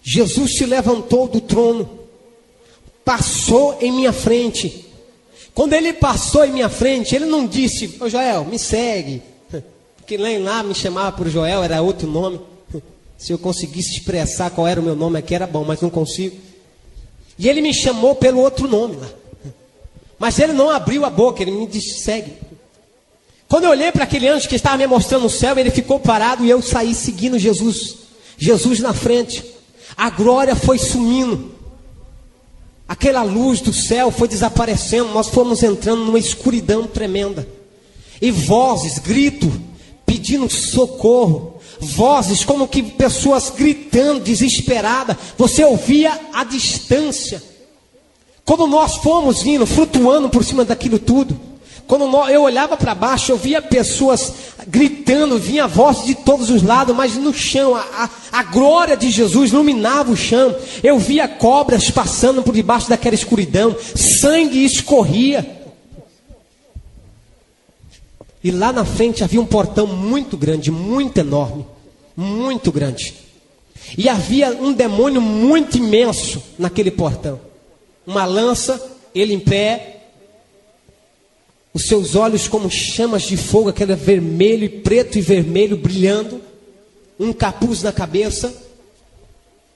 Jesus se levantou do trono, passou em minha frente. Quando ele passou em minha frente, ele não disse: ô Joel, me segue, porque lá me chamava por Joel, era outro nome. Se eu conseguisse expressar qual era o meu nome aqui era bom, mas não consigo. E ele me chamou pelo outro nome lá. Mas ele não abriu a boca, ele me disse: segue. Quando eu olhei para aquele anjo que estava me mostrando o céu, ele ficou parado e eu saí seguindo Jesus. Jesus na frente. A glória foi sumindo. Aquela luz do céu foi desaparecendo. Nós fomos entrando numa escuridão tremenda. E vozes, grito, pedindo socorro. Vozes como que pessoas gritando, desesperada. Você ouvia à distância. Quando nós fomos vindo, flutuando por cima daquilo tudo, quando eu olhava para baixo, eu via pessoas gritando, vinha a voz de todos os lados, mas no chão, a glória de Jesus iluminava o chão. Eu via cobras passando por debaixo daquela escuridão, sangue escorria. E lá na frente havia um portão muito grande, muito enorme, muito grande. E havia um demônio muito imenso naquele portão. Uma lança, ele em pé, os seus olhos como chamas de fogo, aquele vermelho e preto e vermelho brilhando, um capuz na cabeça,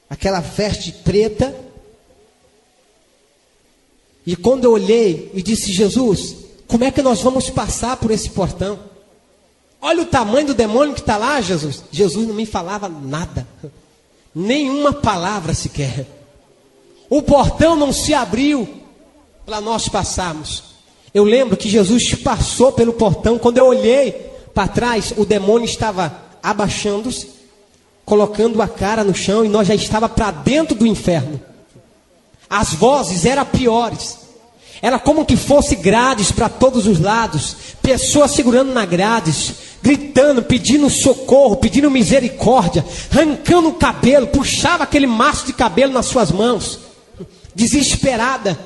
aquela veste preta. E quando eu olhei e disse: Jesus, como é que nós vamos passar por esse portão? Olha o tamanho do demônio que está lá, Jesus. Jesus não me falava nada, nenhuma palavra sequer. O portão não se abriu para nós passarmos. Eu lembro que Jesus passou pelo portão. Quando eu olhei para trás, o demônio estava abaixando-se, colocando a cara no chão, e nós já estava para dentro do inferno. As vozes eram piores. Era como que fosse grades para todos os lados, pessoas segurando na grades, gritando, pedindo socorro, pedindo misericórdia, arrancando o cabelo, puxava aquele maço de cabelo nas suas mãos, desesperada.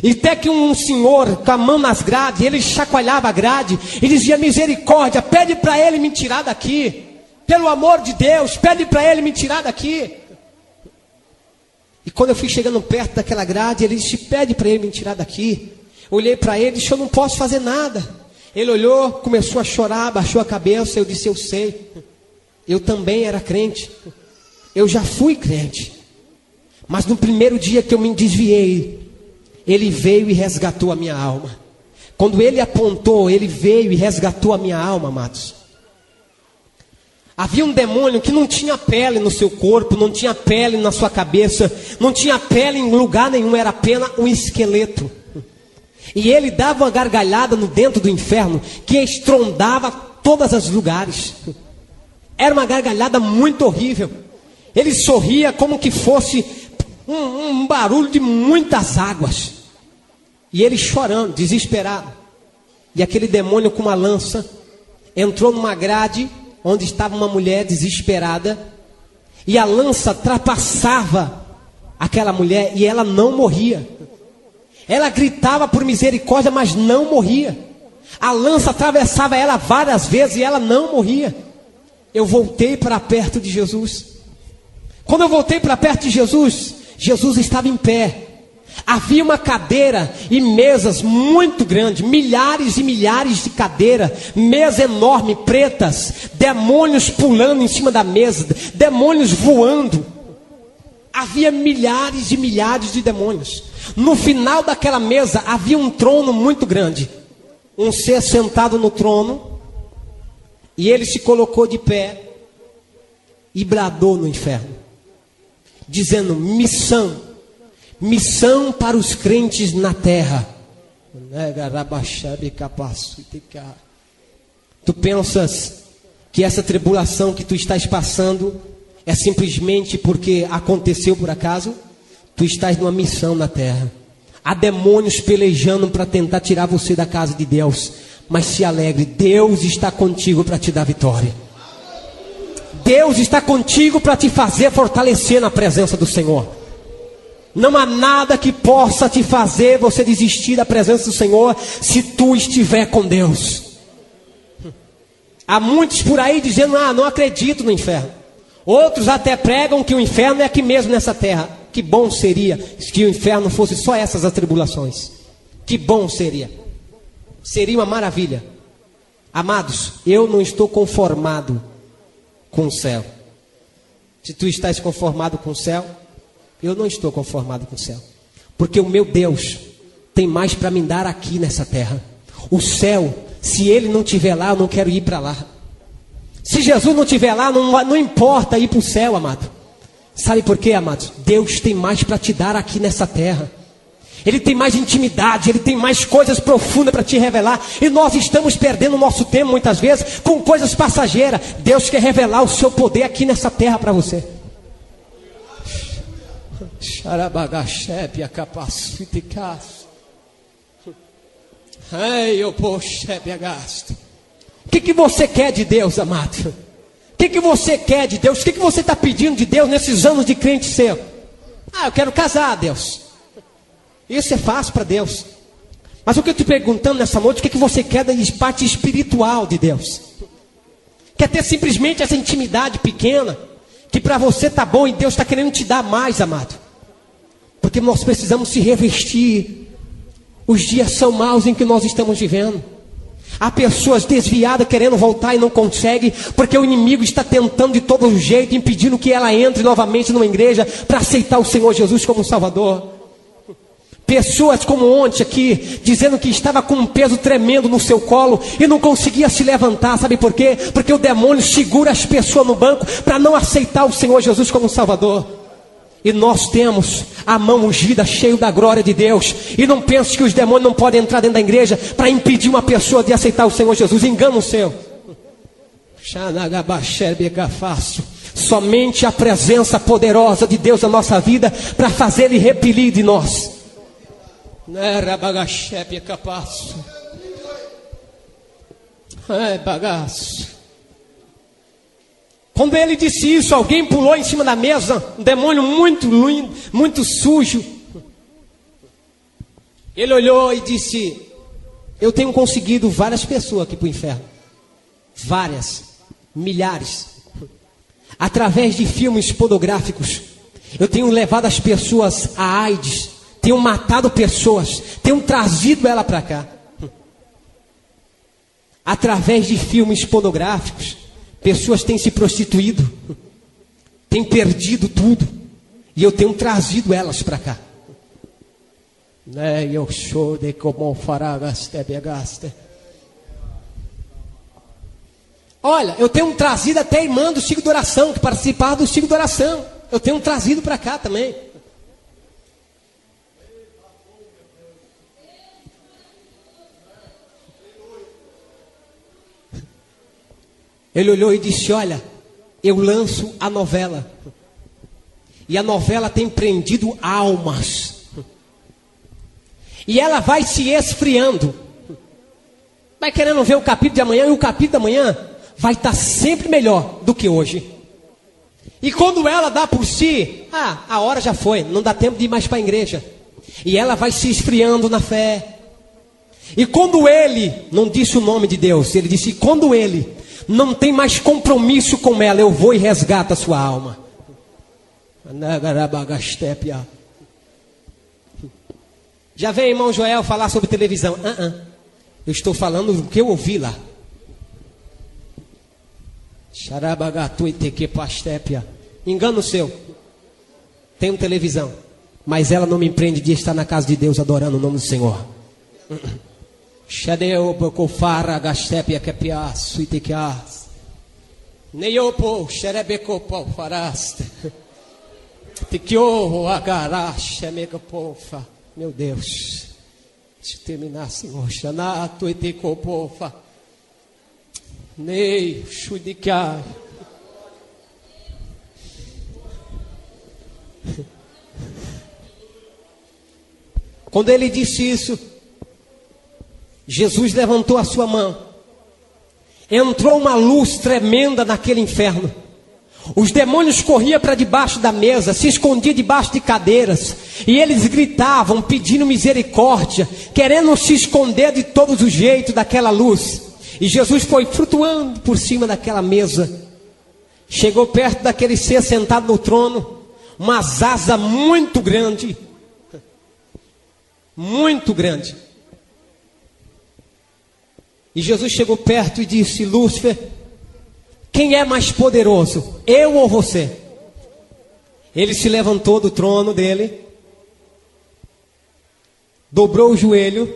E até que um senhor com a mão nas grades, ele chacoalhava a grade e dizia: misericórdia, pede para ele me tirar daqui, pelo amor de Deus, pede para ele me tirar daqui. E quando eu fui chegando perto daquela grade, ele disse: pede para ele me tirar daqui. Eu olhei para ele e disse: eu não posso fazer nada. Ele olhou, começou a chorar, baixou a cabeça. Eu disse: eu sei, eu também era crente, eu já fui crente, mas no primeiro dia que eu me desviei, ele veio e resgatou a minha alma. Quando ele apontou, ele veio e resgatou a minha alma, amados. Havia um demônio que não tinha pele no seu corpo, não tinha pele na sua cabeça, não tinha pele em lugar nenhum, era apenas um esqueleto. E ele dava uma gargalhada no dentro do inferno que estrondava todos os lugares. Era uma gargalhada muito horrível. Ele sorria como que fosse um barulho de muitas águas. E ele chorando, desesperado. E aquele demônio com uma lança entrou numa grade onde estava uma mulher desesperada, e a lança trapassava aquela mulher e ela não morria. Ela gritava por misericórdia, mas não morria. A lança atravessava ela várias vezes e ela não morria. Eu voltei para perto de Jesus. Quando eu voltei para perto de Jesus, Jesus estava em pé. Havia uma cadeira e mesas muito grandes, milhares e milhares de cadeiras, mesa enorme, pretas, demônios pulando em cima da mesa, demônios voando. Havia milhares e milhares de demônios. No final daquela mesa havia um trono muito grande, um ser sentado no trono, e ele se colocou de pé e bradou no inferno, dizendo: missão para os crentes na terra. Tu pensas que essa tribulação que tu estás passando é simplesmente porque aconteceu por acaso? Tu estás numa missão na terra. Há demônios pelejando para tentar tirar você da casa de Deus. Mas se alegre, Deus está contigo para te dar vitória. Deus está contigo para te fazer fortalecer na presença do Senhor. Não há nada que possa te fazer você desistir da presença do Senhor, se tu estiver com Deus. Há muitos por aí dizendo: não acredito no inferno. Outros até pregam que o inferno é aqui mesmo nessa terra. Que bom seria se o inferno fosse só essas atribulações. Que bom seria. Seria uma maravilha. Amados, eu não estou conformado com o céu. Se tu estás conformado com o céu, eu não estou conformado com o céu. Porque o meu Deus tem mais para me dar aqui nessa terra. O céu, se Ele não estiver lá, eu não quero ir para lá. Se Jesus não estiver lá, não importa ir para o céu, amado. Sabe por quê, amados? Deus tem mais para te dar aqui nessa terra. Ele tem mais intimidade, Ele tem mais coisas profundas para te revelar. E nós estamos perdendo o nosso tempo muitas vezes com coisas passageiras. Deus quer revelar o seu poder aqui nessa terra para você. O que você quer de Deus, amado? O que você quer de Deus? O que você está pedindo de Deus nesses anos de crente seu? Eu quero casar, Deus. Isso é fácil para Deus. Mas o que eu estou perguntando nessa noite, o que você quer da parte espiritual de Deus? Quer ter simplesmente essa intimidade pequena, que para você está bom e Deus está querendo te dar mais, amado? Porque nós precisamos se revestir. Os dias são maus em que nós estamos vivendo. Há pessoas desviadas querendo voltar e não conseguem, porque o inimigo está tentando de todo jeito, impedindo que ela entre novamente numa igreja para aceitar o Senhor Jesus como Salvador. Pessoas como ontem aqui, dizendo que estava com um peso tremendo no seu colo e não conseguia se levantar. Sabe por quê? Porque o demônio segura as pessoas no banco para não aceitar o Senhor Jesus como Salvador. E nós temos a mão ungida, cheio da glória de Deus. E não pense que os demônios não podem entrar dentro da igreja para impedir uma pessoa de aceitar o Senhor Jesus. Engano seu. Somente a presença poderosa de Deus na nossa vida para fazer Ele repelir de nós. Bagaço. Quando ele disse isso, alguém pulou em cima da mesa, um demônio muito lindo, muito sujo. Ele olhou e disse: eu tenho conseguido várias pessoas aqui para o inferno. Várias, milhares. Através de filmes pornográficos, eu tenho levado as pessoas a AIDS, tenho matado pessoas, tenho trazido ela para cá. Através de filmes pornográficos, pessoas têm se prostituído, têm perdido tudo, e eu tenho trazido elas para cá. Eu sou de como faragaste begaste. Olha, eu tenho trazido até a irmã do ciclo de oração, que participava do ciclo de oração. Eu tenho trazido para cá também. Ele olhou e disse: olha, eu lanço a novela. E a novela tem prendido almas. E ela vai se esfriando. Vai querendo ver o capítulo de amanhã, e o capítulo da manhã vai estar sempre melhor do que hoje. E quando ela dá por si, a hora já foi, não dá tempo de ir mais para a igreja. E ela vai se esfriando na fé. E quando ele, não disse o nome de Deus, ele disse: quando ele não tem mais compromisso com ela, eu vou e resgato a sua alma. Já veio irmão Joel falar sobre televisão. Eu estou falando do que eu ouvi lá. Engano seu. Tenho televisão, mas ela não me impede de estar na casa de Deus adorando o nome do Senhor. Meu Deus, deixa eu terminar, Senhor. Xanato e tecopofa. Nei, chudikai. Quando ele disse isso, Jesus levantou a sua mão. Entrou uma luz tremenda naquele inferno. Os demônios corriam para debaixo da mesa, se escondiam debaixo de cadeiras, e eles gritavam, pedindo misericórdia, querendo se esconder de todos os jeitos daquela luz. E Jesus foi flutuando por cima daquela mesa. Chegou perto daquele ser sentado no trono, uma asa muito grande. Muito grande. E Jesus chegou perto e disse: Lúcifer, quem é mais poderoso, eu ou você? Ele se levantou do trono dele, dobrou o joelho,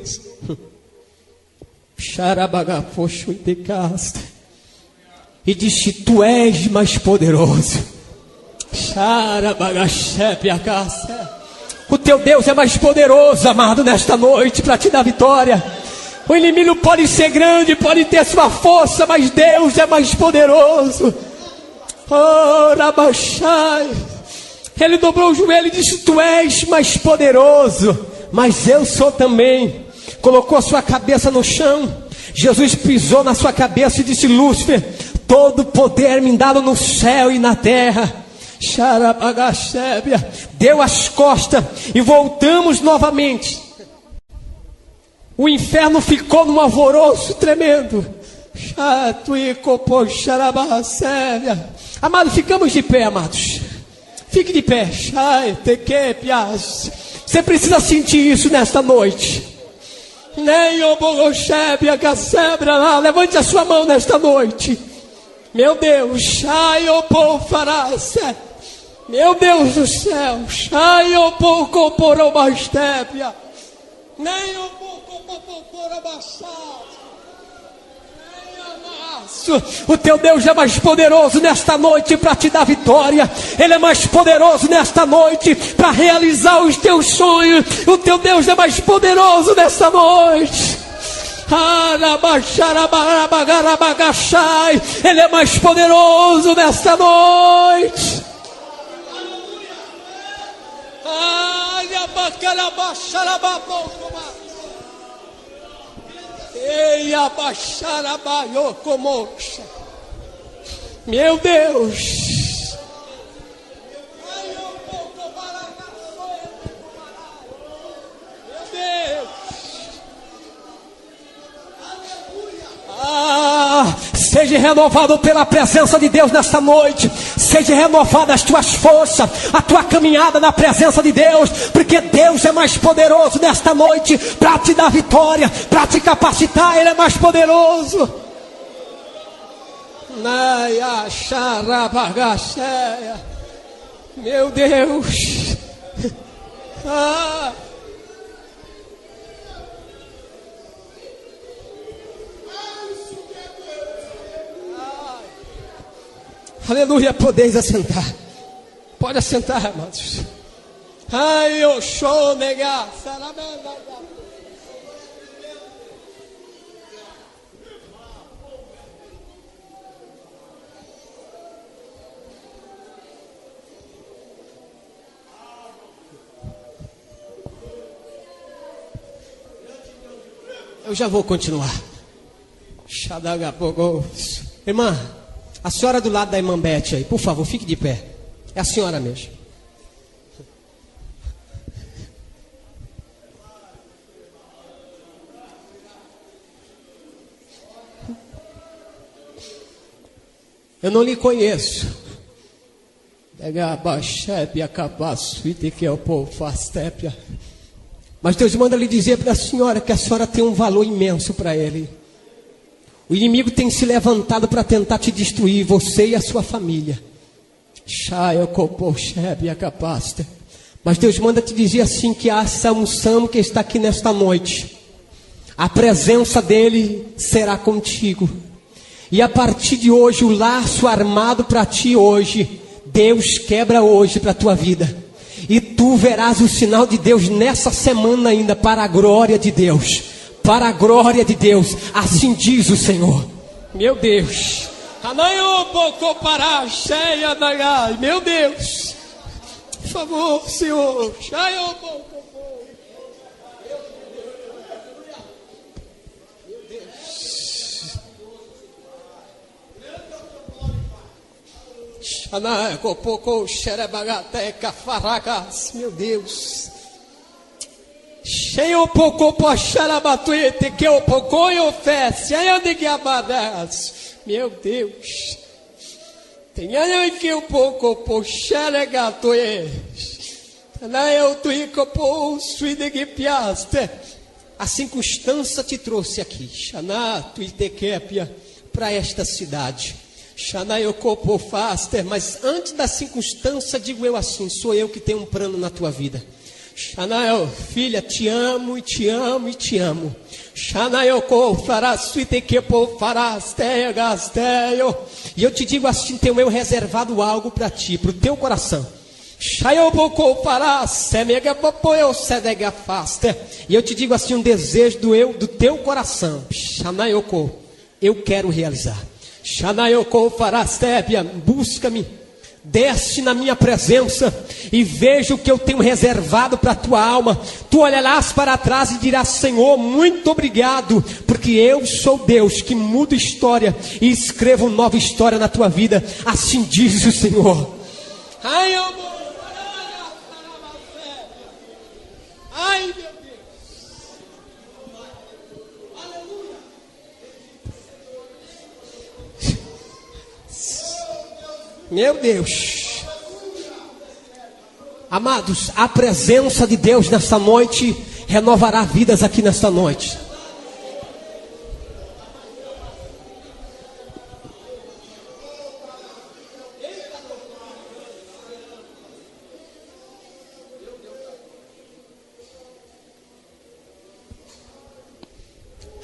e disse: tu és mais poderoso. O teu Deus é mais poderoso, amado, nesta noite, para te dar vitória. O inimigo pode ser grande, pode ter sua força, mas Deus é mais poderoso. Oh, Rabachai. Ele dobrou o joelho e disse: tu és mais poderoso, mas eu sou também. Colocou a sua cabeça no chão. Jesus pisou na sua cabeça e disse: Lúcifer, todo poder me dado no céu e na terra. Deu as costas e voltamos novamente. O inferno ficou num alvoroço tremendo. Amados, ficamos de pé, amados. Fique de pé. Você precisa sentir isso nesta noite. Levante a sua mão nesta noite. Meu Deus. Meu Deus do céu. O teu Deus é mais poderoso nesta noite para te dar vitória. Ele é mais poderoso nesta noite para realizar os teus sonhos. O teu Deus é mais poderoso nesta noite. Ele é mais poderoso nesta noite. Meu Deus. Seja renovado pela presença de Deus nesta noite. Seja renovada as tuas forças, a tua caminhada na presença de Deus, porque Deus é mais poderoso nesta noite para te dar vitória, para te capacitar. Ele é mais poderoso. Meu Deus. Aleluia, podeis assentar. Pode assentar, amados. Ai, eu show, negar. Eu já vou continuar. Irmã, a senhora do lado da irmã Beth aí, por favor, fique de pé. É a senhora mesmo. Eu não lhe conheço. Mas Deus manda lhe dizer para a senhora que a senhora tem um valor imenso para Ele. O inimigo tem se levantado para tentar te destruir, você e a sua família. Mas Deus manda te dizer assim, que a essa unção que está aqui nesta noite, a presença dele será contigo. E a partir de hoje, o laço armado para ti hoje, Deus quebra hoje para a tua vida. E tu verás o sinal de Deus nessa semana ainda, para a glória de Deus. Para a glória de Deus, assim diz o Senhor. Meu Deus. Meu Deus. Por favor, Senhor. Meu Deus. Cheio pouco pochara batuete que o pouco eu fesse aí de gabadas. Meu Deus. Tem aí que o pouco pochara gatoe. Lá eu tuico poço de que piaste. A circunstância te trouxe aqui. Xaná tuitequepia para esta cidade. Xaná eu copo faster, mas antes da circunstância digo eu assim, sou eu que tenho um plano na tua vida. Xanael, filha, te amo e te amo e te amo. Xanael, e eu te digo assim, tenho eu reservado algo para ti, para o teu coração. E eu te digo assim, um desejo do teu coração. Xanael, eu quero realizar. Xanael, busca-me. Desce na minha presença e veja o que eu tenho reservado para a tua alma. Tu olharás para trás e dirás, Senhor, muito obrigado, porque eu sou Deus que muda história e escrevo nova história na tua vida. Assim diz o Senhor. Ai, meu Deus. Meu Deus. Amados, a presença de Deus nesta noite renovará vidas aqui nesta noite.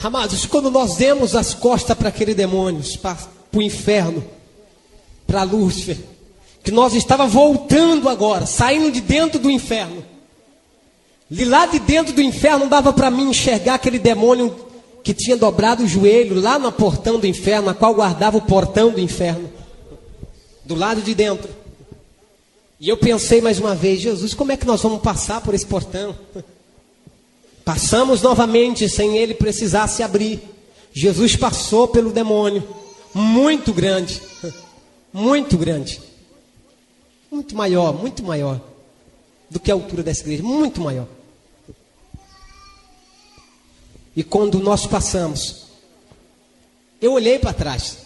Amados, quando nós demos as costas para aquele demônio, para o inferno, para Lúcifer, que nós estava voltando agora, saindo de dentro do inferno. De lá de dentro do inferno dava para mim enxergar aquele demônio que tinha dobrado o joelho lá no portão do inferno, a qual guardava o portão do inferno, do lado de dentro. E eu pensei mais uma vez: Jesus, como é que nós vamos passar por esse portão? Passamos novamente sem ele precisar se abrir. Jesus passou pelo demônio, muito grande, muito grande, muito maior do que a altura dessa igreja, muito maior. E quando nós passamos, eu olhei para trás.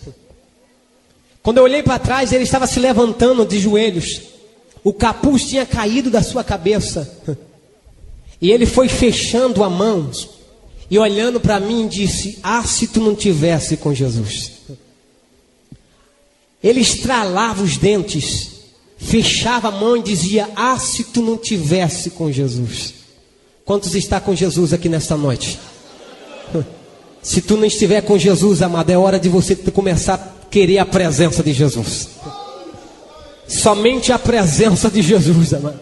Quando eu olhei para trás, ele estava se levantando de joelhos. O capuz tinha caído da sua cabeça. E ele foi fechando a mão e olhando para mim e disse: ah, se tu não tivesse com Jesus. Ele estralava os dentes, fechava a mão e dizia: ah, se tu não tivesse com Jesus. Quantos está com Jesus aqui nesta noite? Se tu não estiver com Jesus, amado, é hora de você começar a querer a presença de Jesus. Somente a presença de Jesus, amado.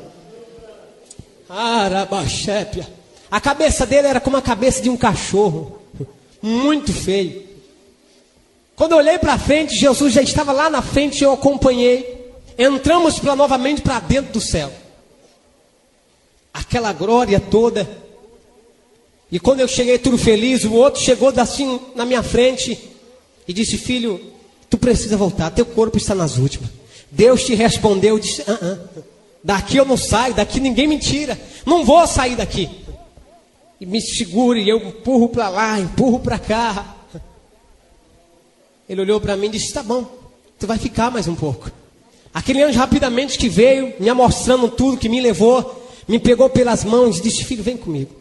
Arabachépia. A cabeça dele era como a cabeça de um cachorro, muito feio. Quando eu olhei para frente, Jesus já estava lá na frente, eu acompanhei. Entramos novamente para dentro do céu. Aquela glória toda. E quando eu cheguei tudo feliz, o outro chegou assim na minha frente e disse: filho, tu precisa voltar, teu corpo está nas últimas. Deus te respondeu, disse: daqui eu não saio, daqui ninguém me tira, não vou sair daqui. E me segure, e eu empurro para lá, empurro para cá. Ele olhou para mim e disse: tá bom, tu vai ficar mais um pouco. Aquele anjo rapidamente que veio, me mostrando tudo, que me levou, me pegou pelas mãos e disse: filho, vem comigo,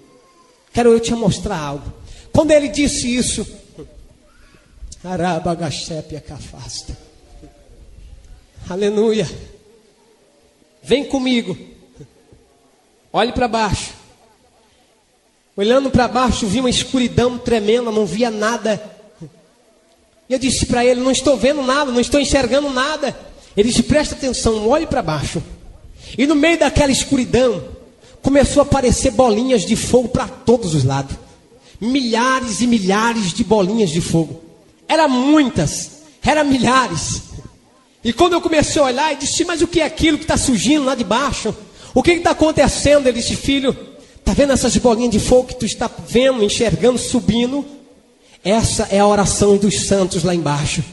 quero eu te mostrar algo. Quando ele disse isso, Arabagachépia cafasta, aleluia, vem comigo, olhe para baixo. Olhando para baixo, vi uma escuridão tremenda, não via nada. E eu disse para ele: não estou vendo nada, não estou enxergando nada. Ele disse: presta atenção, olhe para baixo. E no meio daquela escuridão, começou a aparecer bolinhas de fogo para todos os lados. Milhares e milhares de bolinhas de fogo. Eram muitas, eram milhares. E quando eu comecei a olhar, eu disse: mas o que é aquilo que está surgindo lá de baixo? O que está acontecendo? Ele disse: filho, está vendo essas bolinhas de fogo que tu está vendo, enxergando, subindo? Essa é a oração dos santos lá embaixo,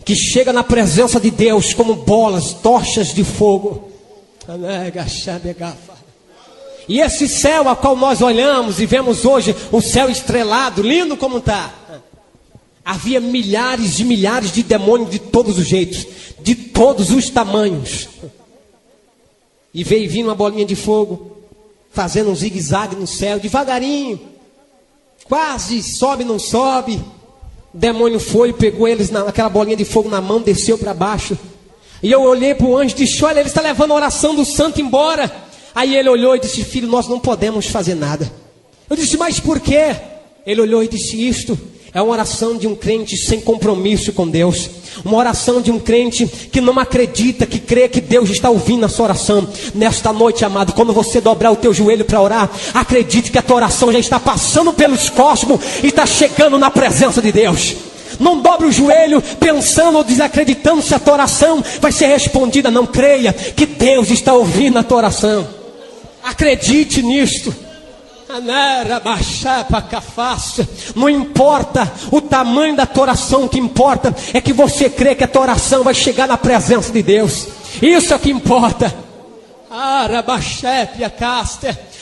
que chega na presença de Deus como bolas, tochas de fogo. E esse céu a qual nós olhamos e vemos hoje, o céu estrelado, lindo como está, havia milhares e milhares de demônios de todos os jeitos, de todos os tamanhos. E veio vindo uma bolinha de fogo, fazendo um zigue-zague no céu, devagarinho, quase sobe, não sobe. O demônio foi, pegou eles naquela bolinha de fogo na mão, desceu para baixo. E eu olhei para o anjo e disse: olha, ele está levando a oração do santo embora. Aí ele olhou e disse: filho, nós não podemos fazer nada. Eu disse: mas por quê? Ele olhou e disse: isto é uma oração de um crente sem compromisso com Deus. Uma oração de um crente que não acredita, que crê que Deus está ouvindo a sua oração. Nesta noite, amado, quando você dobrar o teu joelho para orar, acredite que a tua oração já está passando pelos cosmos e está chegando na presença de Deus. Não dobre o joelho pensando ou desacreditando se a tua oração vai ser respondida. Não, creia que Deus está ouvindo a tua oração. Acredite nisto. Não importa o tamanho da tua oração, o que importa é que você crê que a tua oração vai chegar na presença de Deus. Isso é o que importa.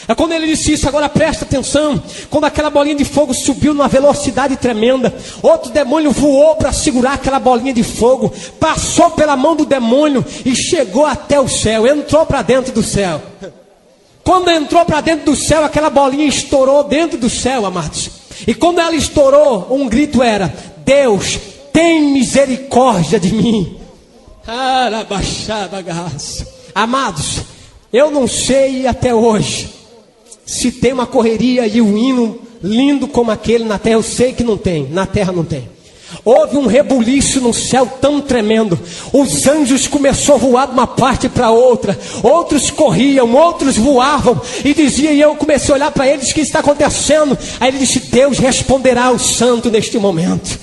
É quando ele disse isso, agora presta atenção. Quando aquela bolinha de fogo subiu numa velocidade tremenda, outro demônio voou para segurar aquela bolinha de fogo, passou pela mão do demônio e chegou até o céu, entrou para dentro do céu. Quando entrou para dentro do céu, aquela bolinha estourou dentro do céu, amados. E quando ela estourou, um grito era: Deus, tem misericórdia de mim. Amados, eu não sei até hoje se tem uma correria e um hino lindo como aquele na terra. Eu sei que não tem, na terra não tem. houve um rebuliço no céu tão tremendo. Os anjos começaram a voar de uma parte para outra. Outros corriam, outros voavam. E dizia, e eu comecei a olhar para eles, o que está acontecendo? Aí ele disse, Deus responderá ao santo neste momento.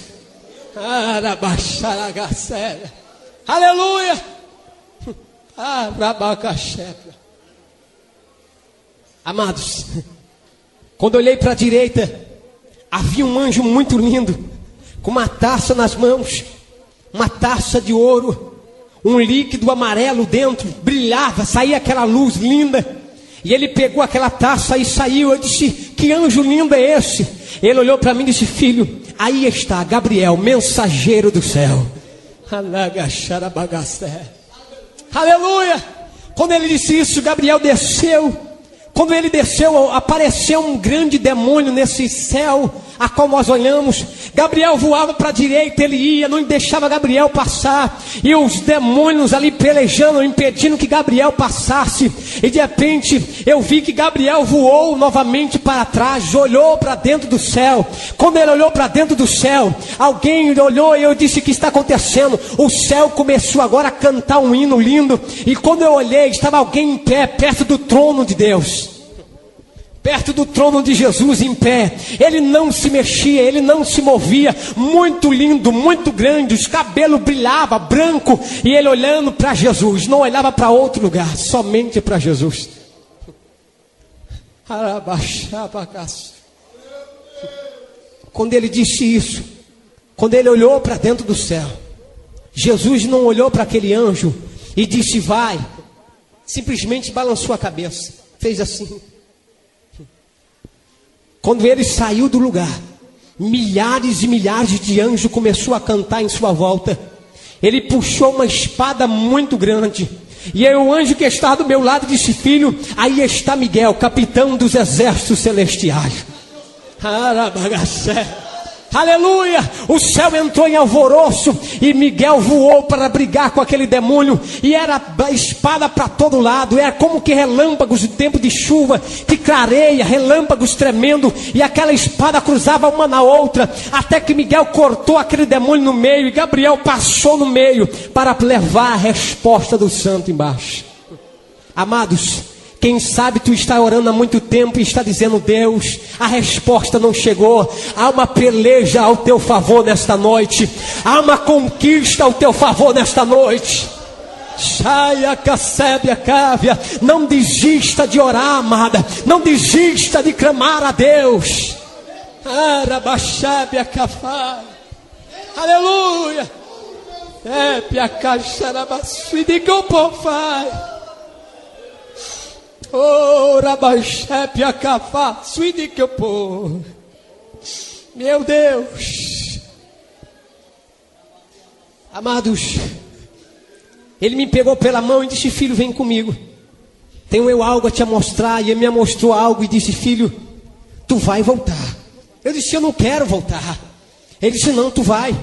Aleluia. Amados, quando eu olhei para a direita, havia um anjo muito lindo, com uma taça nas mãos, uma taça de ouro, um líquido amarelo dentro, brilhava, saía aquela luz linda. E ele pegou aquela taça e saiu. Eu disse, que anjo lindo é esse? Ele olhou para mim e disse, filho, aí está Gabriel, mensageiro do céu. Aleluia. Quando ele disse isso, Gabriel desceu. Quando ele desceu, apareceu um grande demônio nesse céu a qual nós olhamos. Gabriel voava para a direita, ele ia, não deixava Gabriel passar. E os demônios ali pelejando, impedindo que Gabriel passasse. E de repente, eu vi que Gabriel voou novamente para trás, olhou para dentro do céu. Quando ele olhou para dentro do céu, alguém olhou e eu disse, o que está acontecendo? O céu começou agora a cantar um hino lindo. E quando eu olhei, estava alguém em pé, perto do trono de Deus. Perto do trono de Jesus em pé. Ele não se mexia, ele não se movia. Muito lindo, muito grande. Os cabelos brilhavam, branco. E ele olhando para Jesus. Não olhava para outro lugar, somente para Jesus. Quando ele disse isso, quando ele olhou para dentro do céu, Jesus não olhou para aquele anjo e disse, vai. Simplesmente balançou a cabeça. Fez assim. Quando ele saiu do lugar, milhares e milhares de anjos começaram a cantar em sua volta. Ele puxou uma espada muito grande. E aí o anjo que estava do meu lado disse, filho, aí está Miguel, capitão dos exércitos celestiais. Aleluia! O céu entrou em alvoroço e Miguel voou para brigar com aquele demônio. E era espada para todo lado. Era como que relâmpagos de tempo de chuva, que clareia, relâmpagos tremendo. E aquela espada cruzava uma na outra, até que Miguel cortou aquele demônio no meio. E Gabriel passou no meio para levar a resposta do santo embaixo. Amados, quem sabe tu está orando há muito tempo e está dizendo, Deus, a resposta não chegou. Há uma peleja ao teu favor nesta noite. Há uma conquista ao teu favor nesta noite. Não desista de orar, amada. Não desista de clamar a Deus. Aleluia. Oh, Rabaxepe, Acafá, suíde que eu pô. Meu Deus. Amados, ele me pegou pela mão e disse, filho, vem comigo. Tenho eu algo a te mostrar. E ele me mostrou algo e disse, filho, tu vai voltar. Eu disse, eu não quero voltar. Ele disse, não, tu vai.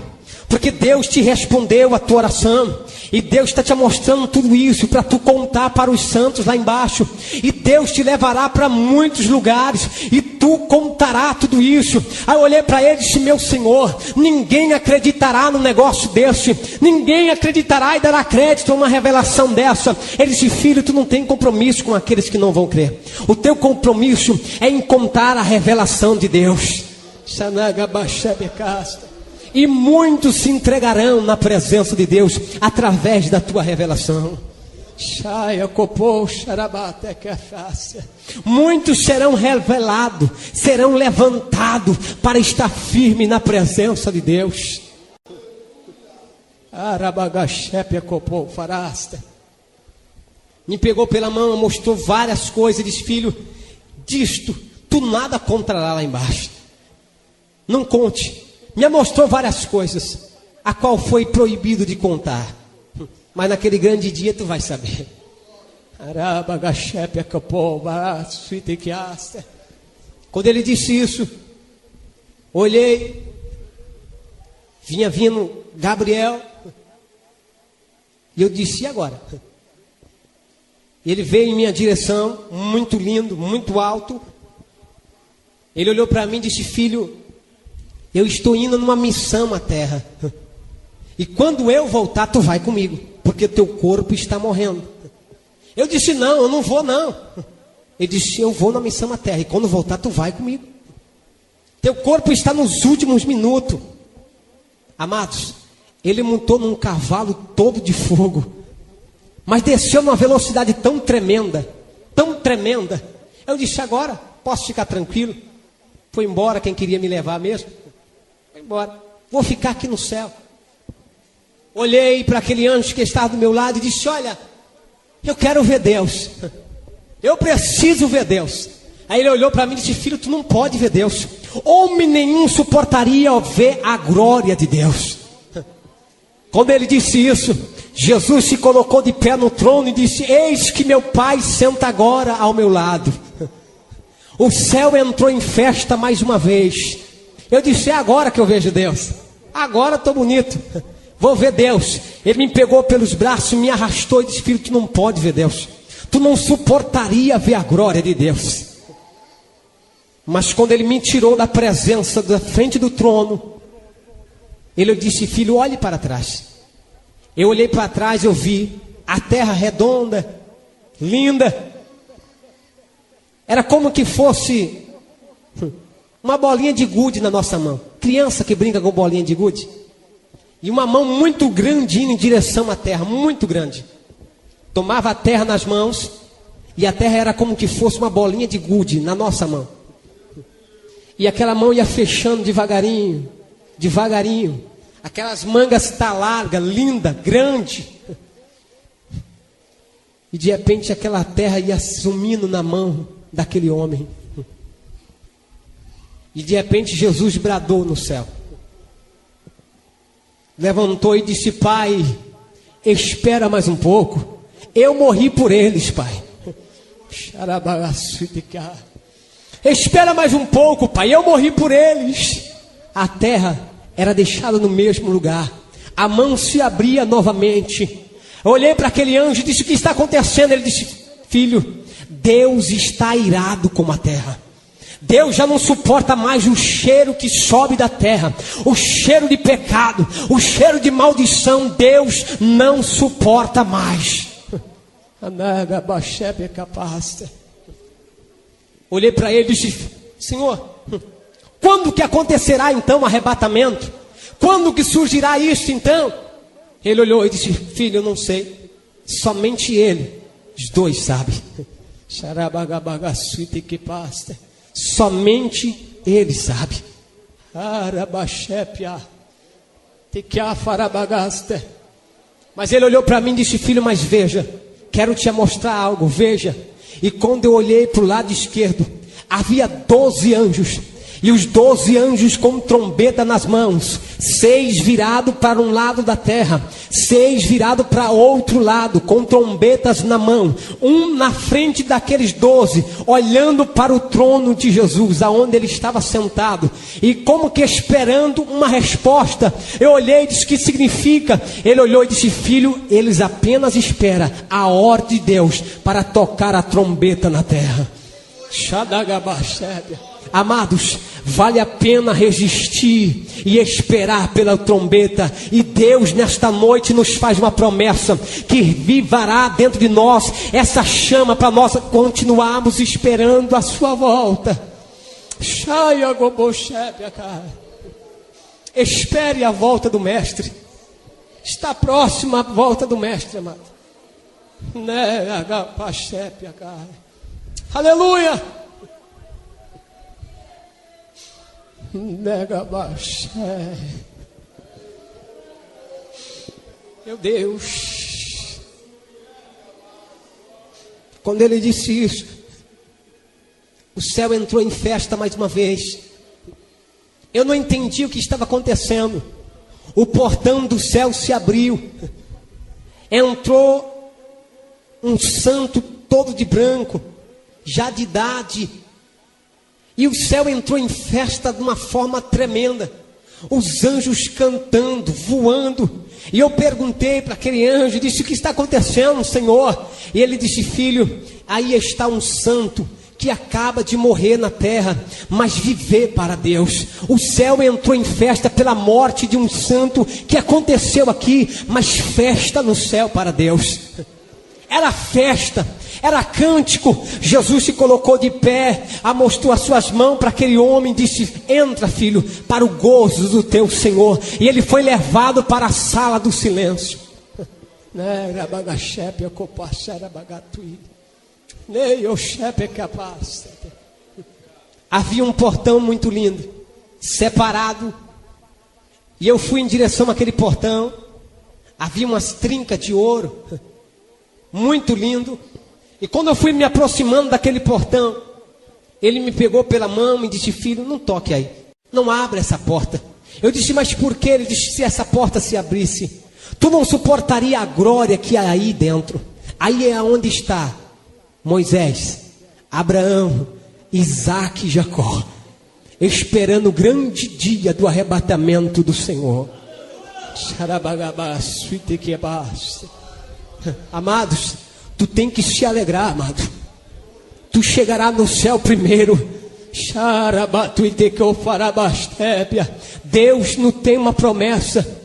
Porque Deus te respondeu a tua oração. E Deus está te mostrando tudo isso para tu contar para os santos lá embaixo. E Deus te levará para muitos lugares. E tu contará tudo isso. Aí eu olhei para ele e disse, meu Senhor, ninguém acreditará num negócio desse. Ninguém acreditará e dará crédito a uma revelação dessa. Ele disse, filho, tu não tem compromisso com aqueles que não vão crer. O teu compromisso é em contar a revelação de Deus. E muitos se entregarão na presença de Deus através da tua revelação. Muitos serão revelados, serão levantados para estar firme na presença de Deus. Me pegou pela mão, mostrou várias coisas e disse, filho, disto tu nada contará lá embaixo. Não conte. Me mostrou várias coisas, a qual foi proibido de contar. Mas naquele grande dia tu vai saber. Quando ele disse isso, olhei, vinha vindo Gabriel, e eu disse, e agora? Ele veio em minha direção, muito lindo, muito alto. Ele olhou para mim e disse, filho, eu estou indo numa missão à terra. E quando eu voltar, tu vai comigo, porque teu corpo está morrendo. Eu disse, não, eu não vou não. Ele disse, eu vou na missão à terra, e quando voltar, tu vai comigo. Teu corpo está nos últimos minutos. Amados, ele montou num cavalo todo de fogo, mas desceu numa velocidade tão tremenda. Eu disse, agora posso ficar tranquilo. Foi embora quem queria me levar mesmo. Foi embora, vou ficar aqui no céu. Olhei para aquele anjo que estava do meu lado e disse, olha, eu quero ver Deus. Eu preciso ver Deus. Aí ele olhou para mim e disse, filho, tu não pode ver Deus. Homem nenhum suportaria ver a glória de Deus. Quando ele disse isso, Jesus se colocou de pé no trono e disse, eis que meu Pai senta agora ao meu lado. O céu entrou em festa mais uma vez. Eu disse, é agora que eu vejo Deus. Agora estou bonito. Vou ver Deus. Ele me pegou pelos braços, me arrastou e disse, filho, tu não pode ver Deus. Tu não suportaria ver a glória de Deus. Mas quando ele me tirou da presença, da frente do trono, ele disse, filho, olhe para trás. Eu olhei para trás, eu vi a terra redonda, linda. Era como que fosse uma bolinha de gude na nossa mão. Criança que brinca com bolinha de gude. E uma mão muito grande indo em direção à terra, muito grande. Tomava a terra nas mãos, e a terra era como que fosse uma bolinha de gude na nossa mão. E aquela mão ia fechando devagarinho, devagarinho. Aquelas mangas tá larga, linda, grande. E de repente aquela terra ia sumindo na mão daquele homem. E de repente Jesus bradou no céu. Levantou e disse, Pai, espera mais um pouco. Eu morri por eles, Pai. Espera mais um pouco, Pai, eu morri por eles. A terra era deixada no mesmo lugar. A mão se abria novamente. Eu olhei para aquele anjo e disse, o que está acontecendo? Ele disse, filho, Deus está irado com a terra. Deus já não suporta mais o cheiro que sobe da terra, o cheiro de pecado, o cheiro de maldição. Deus não suporta mais. Olhei para ele e disse, Senhor, quando que acontecerá então o arrebatamento? Quando que surgirá isso então? Ele olhou e disse, filho, eu não sei. Somente ele, os dois sabem. Somente ele sabe. Mas ele olhou para mim e disse, filho, mas veja, quero te mostrar algo, veja. E quando eu olhei para o lado esquerdo, havia 12 anjos. E os 12 anjos com trombeta nas mãos, 6 virados para um lado da terra, 6 virados para outro lado, com trombetas na mão, um na frente daqueles 12, olhando para o trono de Jesus, aonde ele estava sentado, e como que esperando uma resposta. Eu olhei e disse, que significa? Ele olhou e disse, filho, eles apenas esperam a ordem de Deus para tocar a trombeta na terra. Amados, vale a pena resistir e esperar pela trombeta. E Deus nesta noite nos faz uma promessa, que vivará dentro de nós essa chama para nós continuarmos esperando a sua volta. Espere a volta do mestre. Está próxima a volta do mestre, amado. Aleluia. Meu Deus. Quando ele disse isso, o céu entrou em festa mais uma vez. Eu não entendi o que estava acontecendo. O portão do céu se abriu. Entrou um santo todo de branco, já de idade. E o céu entrou em festa de uma forma tremenda. Os anjos cantando, voando. E eu perguntei para aquele anjo, disse, o que está acontecendo, Senhor? E ele disse, filho, aí está um santo que acaba de morrer na terra, mas viver para Deus. O céu entrou em festa pela morte de um santo que aconteceu aqui, mas festa no céu para Deus. Era festa, era cântico. Jesus se colocou de pé, mostrou as suas mãos para aquele homem e disse: entra, filho, para o gozo do teu Senhor. E ele foi levado para a sala do silêncio. Havia um portão muito lindo, separado, e eu fui em direção àquele portão. Havia umas trincas de ouro, muito lindo. E quando eu fui me aproximando daquele portão, ele me pegou pela mão e disse: filho, não toque aí, não abra essa porta. Eu disse: mas por quê? Ele disse: se essa porta se abrisse, tu não suportaria a glória que há aí dentro. Aí é onde está Moisés, Abraão, Isaac e Jacó, esperando o grande dia do arrebatamento do Senhor. Amados, tu tem que se alegrar, amado. Tu chegará no céu primeiro. Deus não tem uma promessa.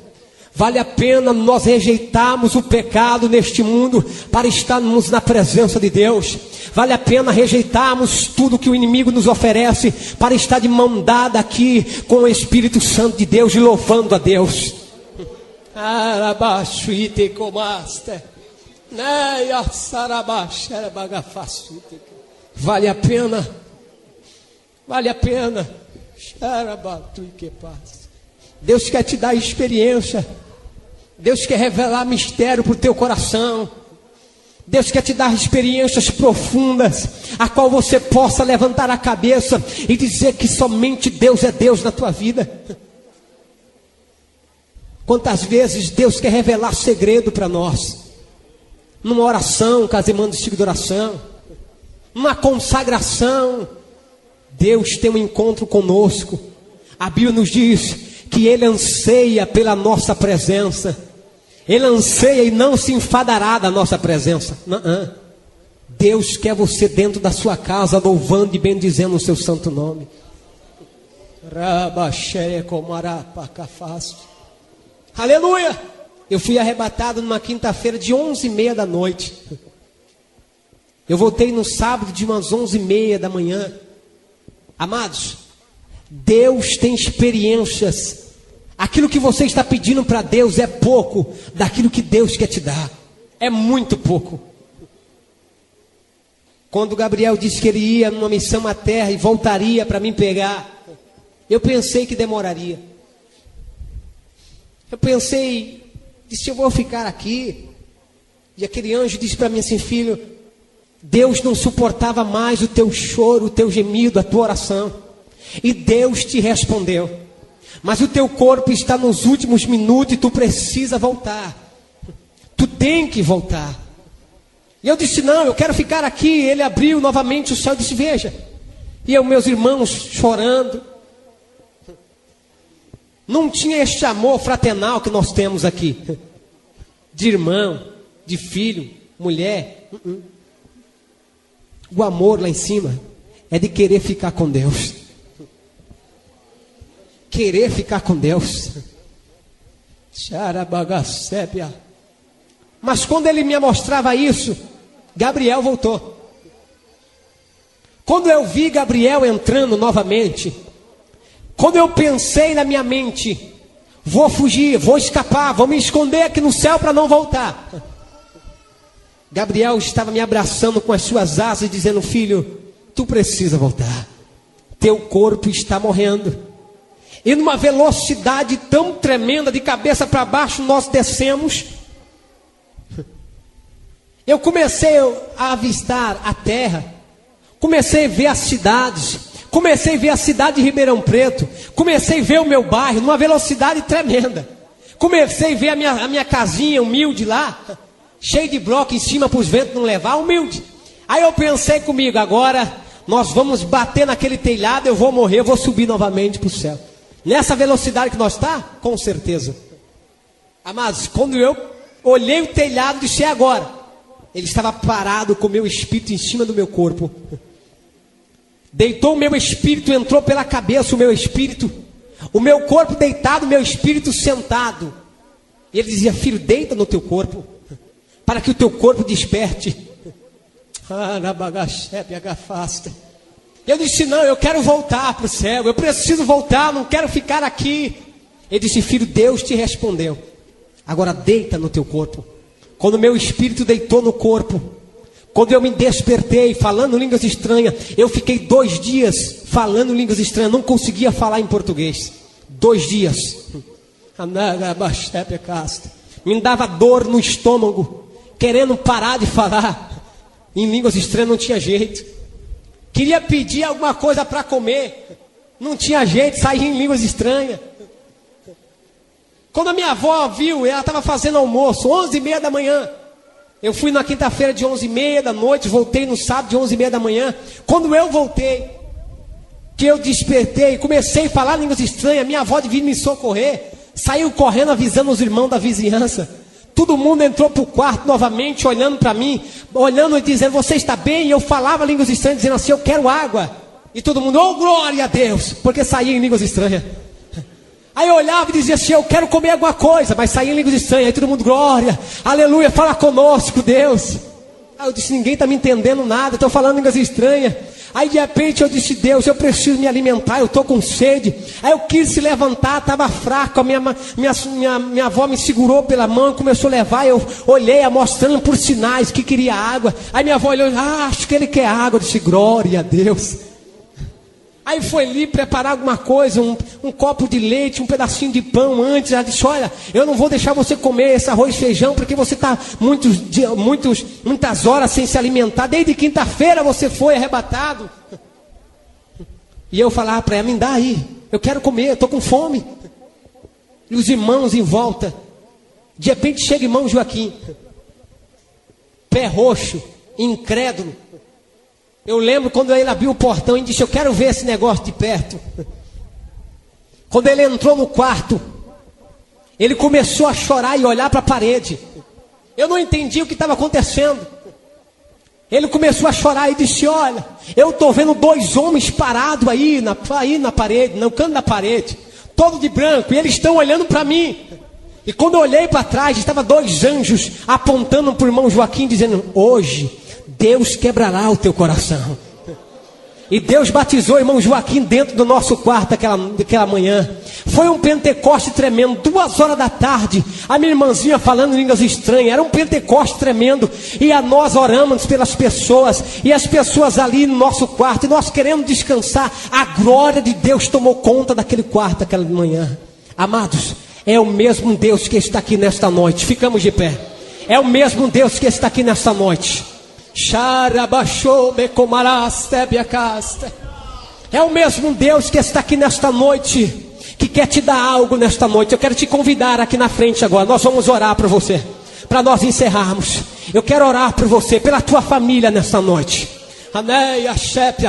Vale a pena nós rejeitarmos o pecado neste mundo para estarmos na presença de Deus. Vale a pena rejeitarmos tudo que o inimigo nos oferece para estar de mão dada aqui com o Espírito Santo de Deus e louvando a Deus. Vale a pena. Vale a pena. Deus quer te dar experiência. Deus quer revelar mistério para o teu coração. Deus quer te dar experiências profundas, a qual você possa levantar a cabeça e dizer que somente Deus é Deus na tua vida. Quantas vezes Deus quer revelar segredo para nós, numa oração, casemando de estilo de oração, numa consagração. Deus tem um encontro conosco. A Bíblia nos diz que Ele anseia pela nossa presença. Ele anseia e não se enfadará da nossa presença. Não. Deus quer você dentro da sua casa, louvando e bendizendo o seu santo nome. Aleluia! Eu fui arrebatado numa quinta-feira de 11h30 da noite. Eu voltei no sábado de umas 11h30 da manhã. Amados, Deus tem experiências. Aquilo que você está pedindo para Deus é pouco daquilo que Deus quer te dar. É muito pouco. Quando Gabriel disse que ele ia numa missão à terra e voltaria para me pegar, eu pensei que demoraria. Eu pensei, disse: eu vou ficar aqui. E aquele anjo disse para mim assim: filho, Deus não suportava mais o teu choro, o teu gemido, a tua oração. E Deus te respondeu. Mas o teu corpo está nos últimos minutos e tu precisa voltar. Tu tem que voltar. E eu disse: não, eu quero ficar aqui. Ele abriu novamente o céu e disse: veja. E eu, meus irmãos chorando. Não tinha este amor fraternal que nós temos aqui. De irmão, de filho, mulher. O amor lá em cima é de querer ficar com Deus. Querer ficar com Deus. Mas quando ele me mostrava isso, Gabriel voltou. Quando eu vi Gabriel entrando novamente, quando eu pensei na minha mente: vou fugir, vou escapar, vou me esconder aqui no céu para não voltar, Gabriel estava me abraçando com as suas asas, dizendo: filho, tu precisa voltar. Teu corpo está morrendo. E numa velocidade tão tremenda, de cabeça para baixo, nós descemos. Eu comecei a avistar a terra. Comecei a ver as cidades. Comecei a ver a cidade de Ribeirão Preto. Comecei a ver o meu bairro numa velocidade tremenda. Comecei a ver a minha casinha humilde lá, cheio de bloco em cima para os ventos não levar, humilde. Aí eu pensei comigo: agora nós vamos bater naquele telhado, eu vou morrer, eu vou subir novamente para o céu. Nessa velocidade que nós está, com certeza. Amados, quando eu olhei o telhado, disse: é agora. Ele estava parado com o meu espírito em cima do meu corpo. Deitou o meu espírito, entrou pela cabeça o meu espírito. O meu corpo deitado, o meu espírito sentado. E ele dizia: filho, deita no teu corpo, para que o teu corpo desperte. Eu disse: não, eu quero voltar para o céu. Eu preciso voltar, não quero ficar aqui. Ele disse: filho, Deus te respondeu. Agora deita no teu corpo. Quando o meu espírito deitou no corpo, quando eu me despertei falando línguas estranhas, eu fiquei 2 dias falando línguas estranhas, não conseguia falar em português. 2 dias. Me dava dor no estômago, querendo parar de falar em línguas estranhas, não tinha jeito. Queria pedir alguma coisa para comer, não tinha jeito, saía em línguas estranhas. Quando a minha avó viu, ela estava fazendo almoço, 11h30 da manhã. Eu fui na quinta-feira de 11h30 da noite, voltei no sábado de 11h30 da manhã. Quando eu voltei, que eu despertei, comecei a falar línguas estranhas, minha avó devia me socorrer, saiu correndo avisando os irmãos da vizinhança. Todo mundo entrou para o quarto novamente, olhando para mim, olhando e dizendo: você está bem? E eu falava línguas estranhas, dizendo assim: eu quero água. E todo mundo: oh, glória a Deus, porque saía em línguas estranhas. Aí eu olhava e dizia assim: eu quero comer alguma coisa, mas saía em línguas estranhas. Aí todo mundo: glória, aleluia, fala conosco, Deus. Aí eu disse: ninguém está me entendendo nada, estou falando línguas estranhas. Aí de repente eu disse: Deus, eu preciso me alimentar, eu estou com sede. Aí eu quis se levantar, estava fraco, a minha avó me segurou pela mão e começou a levar. Eu olhei, mostrando por sinais que queria água. Aí minha avó olhou: acho que ele quer água. Eu disse: glória a Deus. Aí foi ali preparar alguma coisa, um copo de leite, um pedacinho de pão antes. Ela disse: olha, eu não vou deixar você comer esse arroz e feijão, porque você está muitas horas sem se alimentar. Desde quinta-feira você foi arrebatado. E eu falava para ela: me dá aí, eu quero comer, eu estou com fome. E os irmãos em volta. De repente chega irmão Joaquim, pé roxo, incrédulo. Eu lembro quando ele abriu o portão e disse: eu quero ver esse negócio de perto. Quando ele entrou no quarto, ele começou a chorar e olhar para a parede. Eu não entendi o que estava acontecendo. Ele começou a chorar e disse: olha, eu estou vendo 2 homens parados aí na parede, no canto da parede, todo de branco, e eles estão olhando para mim. E quando eu olhei para trás, estavam 2 anjos apontando para o irmão Joaquim, dizendo: hoje Deus quebrará o teu coração. E Deus batizou o irmão Joaquim dentro do nosso quarto aquela manhã. Foi um Pentecoste tremendo. 2 horas da tarde, a minha irmãzinha falando línguas estranhas. Era um Pentecoste tremendo. E nós oramos pelas pessoas. E as pessoas ali no nosso quarto. E nós queremos descansar. A glória de Deus tomou conta daquele quarto aquela manhã. Amados, é o mesmo Deus que está aqui nesta noite. Ficamos de pé. É o mesmo Deus que está aqui nesta noite. É o mesmo Deus que está aqui nesta noite, que quer te dar algo nesta noite. Eu quero te convidar aqui na frente agora. Nós vamos orar para você, para nós encerrarmos. Eu quero orar por você, pela tua família nesta noite.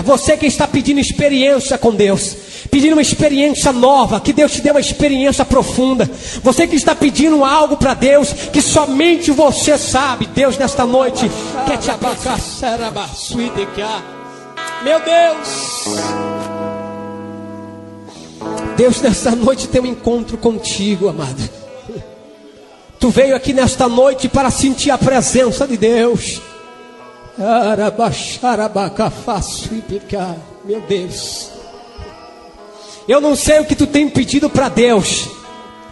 Você que está pedindo experiência com Deus, pedindo uma experiência nova, que Deus te dê uma experiência profunda. Você que está pedindo algo para Deus, que somente você sabe. Deus nesta noite quer te abençoar. Meu Deus, Deus nesta noite tem um encontro contigo, amado. Tu veio aqui nesta noite para sentir a presença de Deus. Meu Deus, eu não sei o que tu tem pedido para Deus.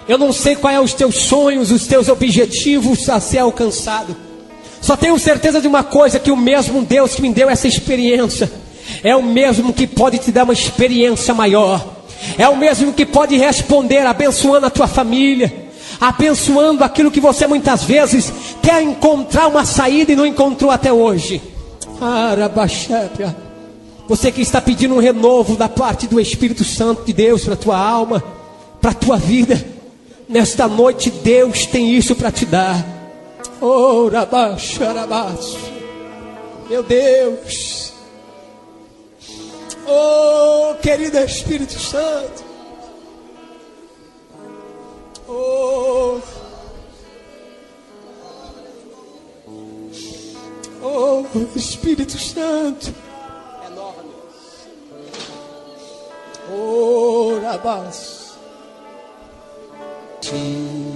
Eu não sei quais são os teus sonhos, os teus objetivos a ser alcançado. Só tenho certeza de uma coisa, que o mesmo Deus que me deu essa experiência é o mesmo que pode te dar uma experiência maior. É o mesmo que pode responder abençoando a tua família, abençoando aquilo que você muitas vezes quer encontrar uma saída e não encontrou até hoje. Você que está pedindo um renovo da parte do Espírito Santo de Deus para a tua alma, para a tua vida, nesta noite Deus tem isso para te dar. Oh, meu Deus, oh, querido Espírito Santo, oh, oh, Espírito Santo, Sim.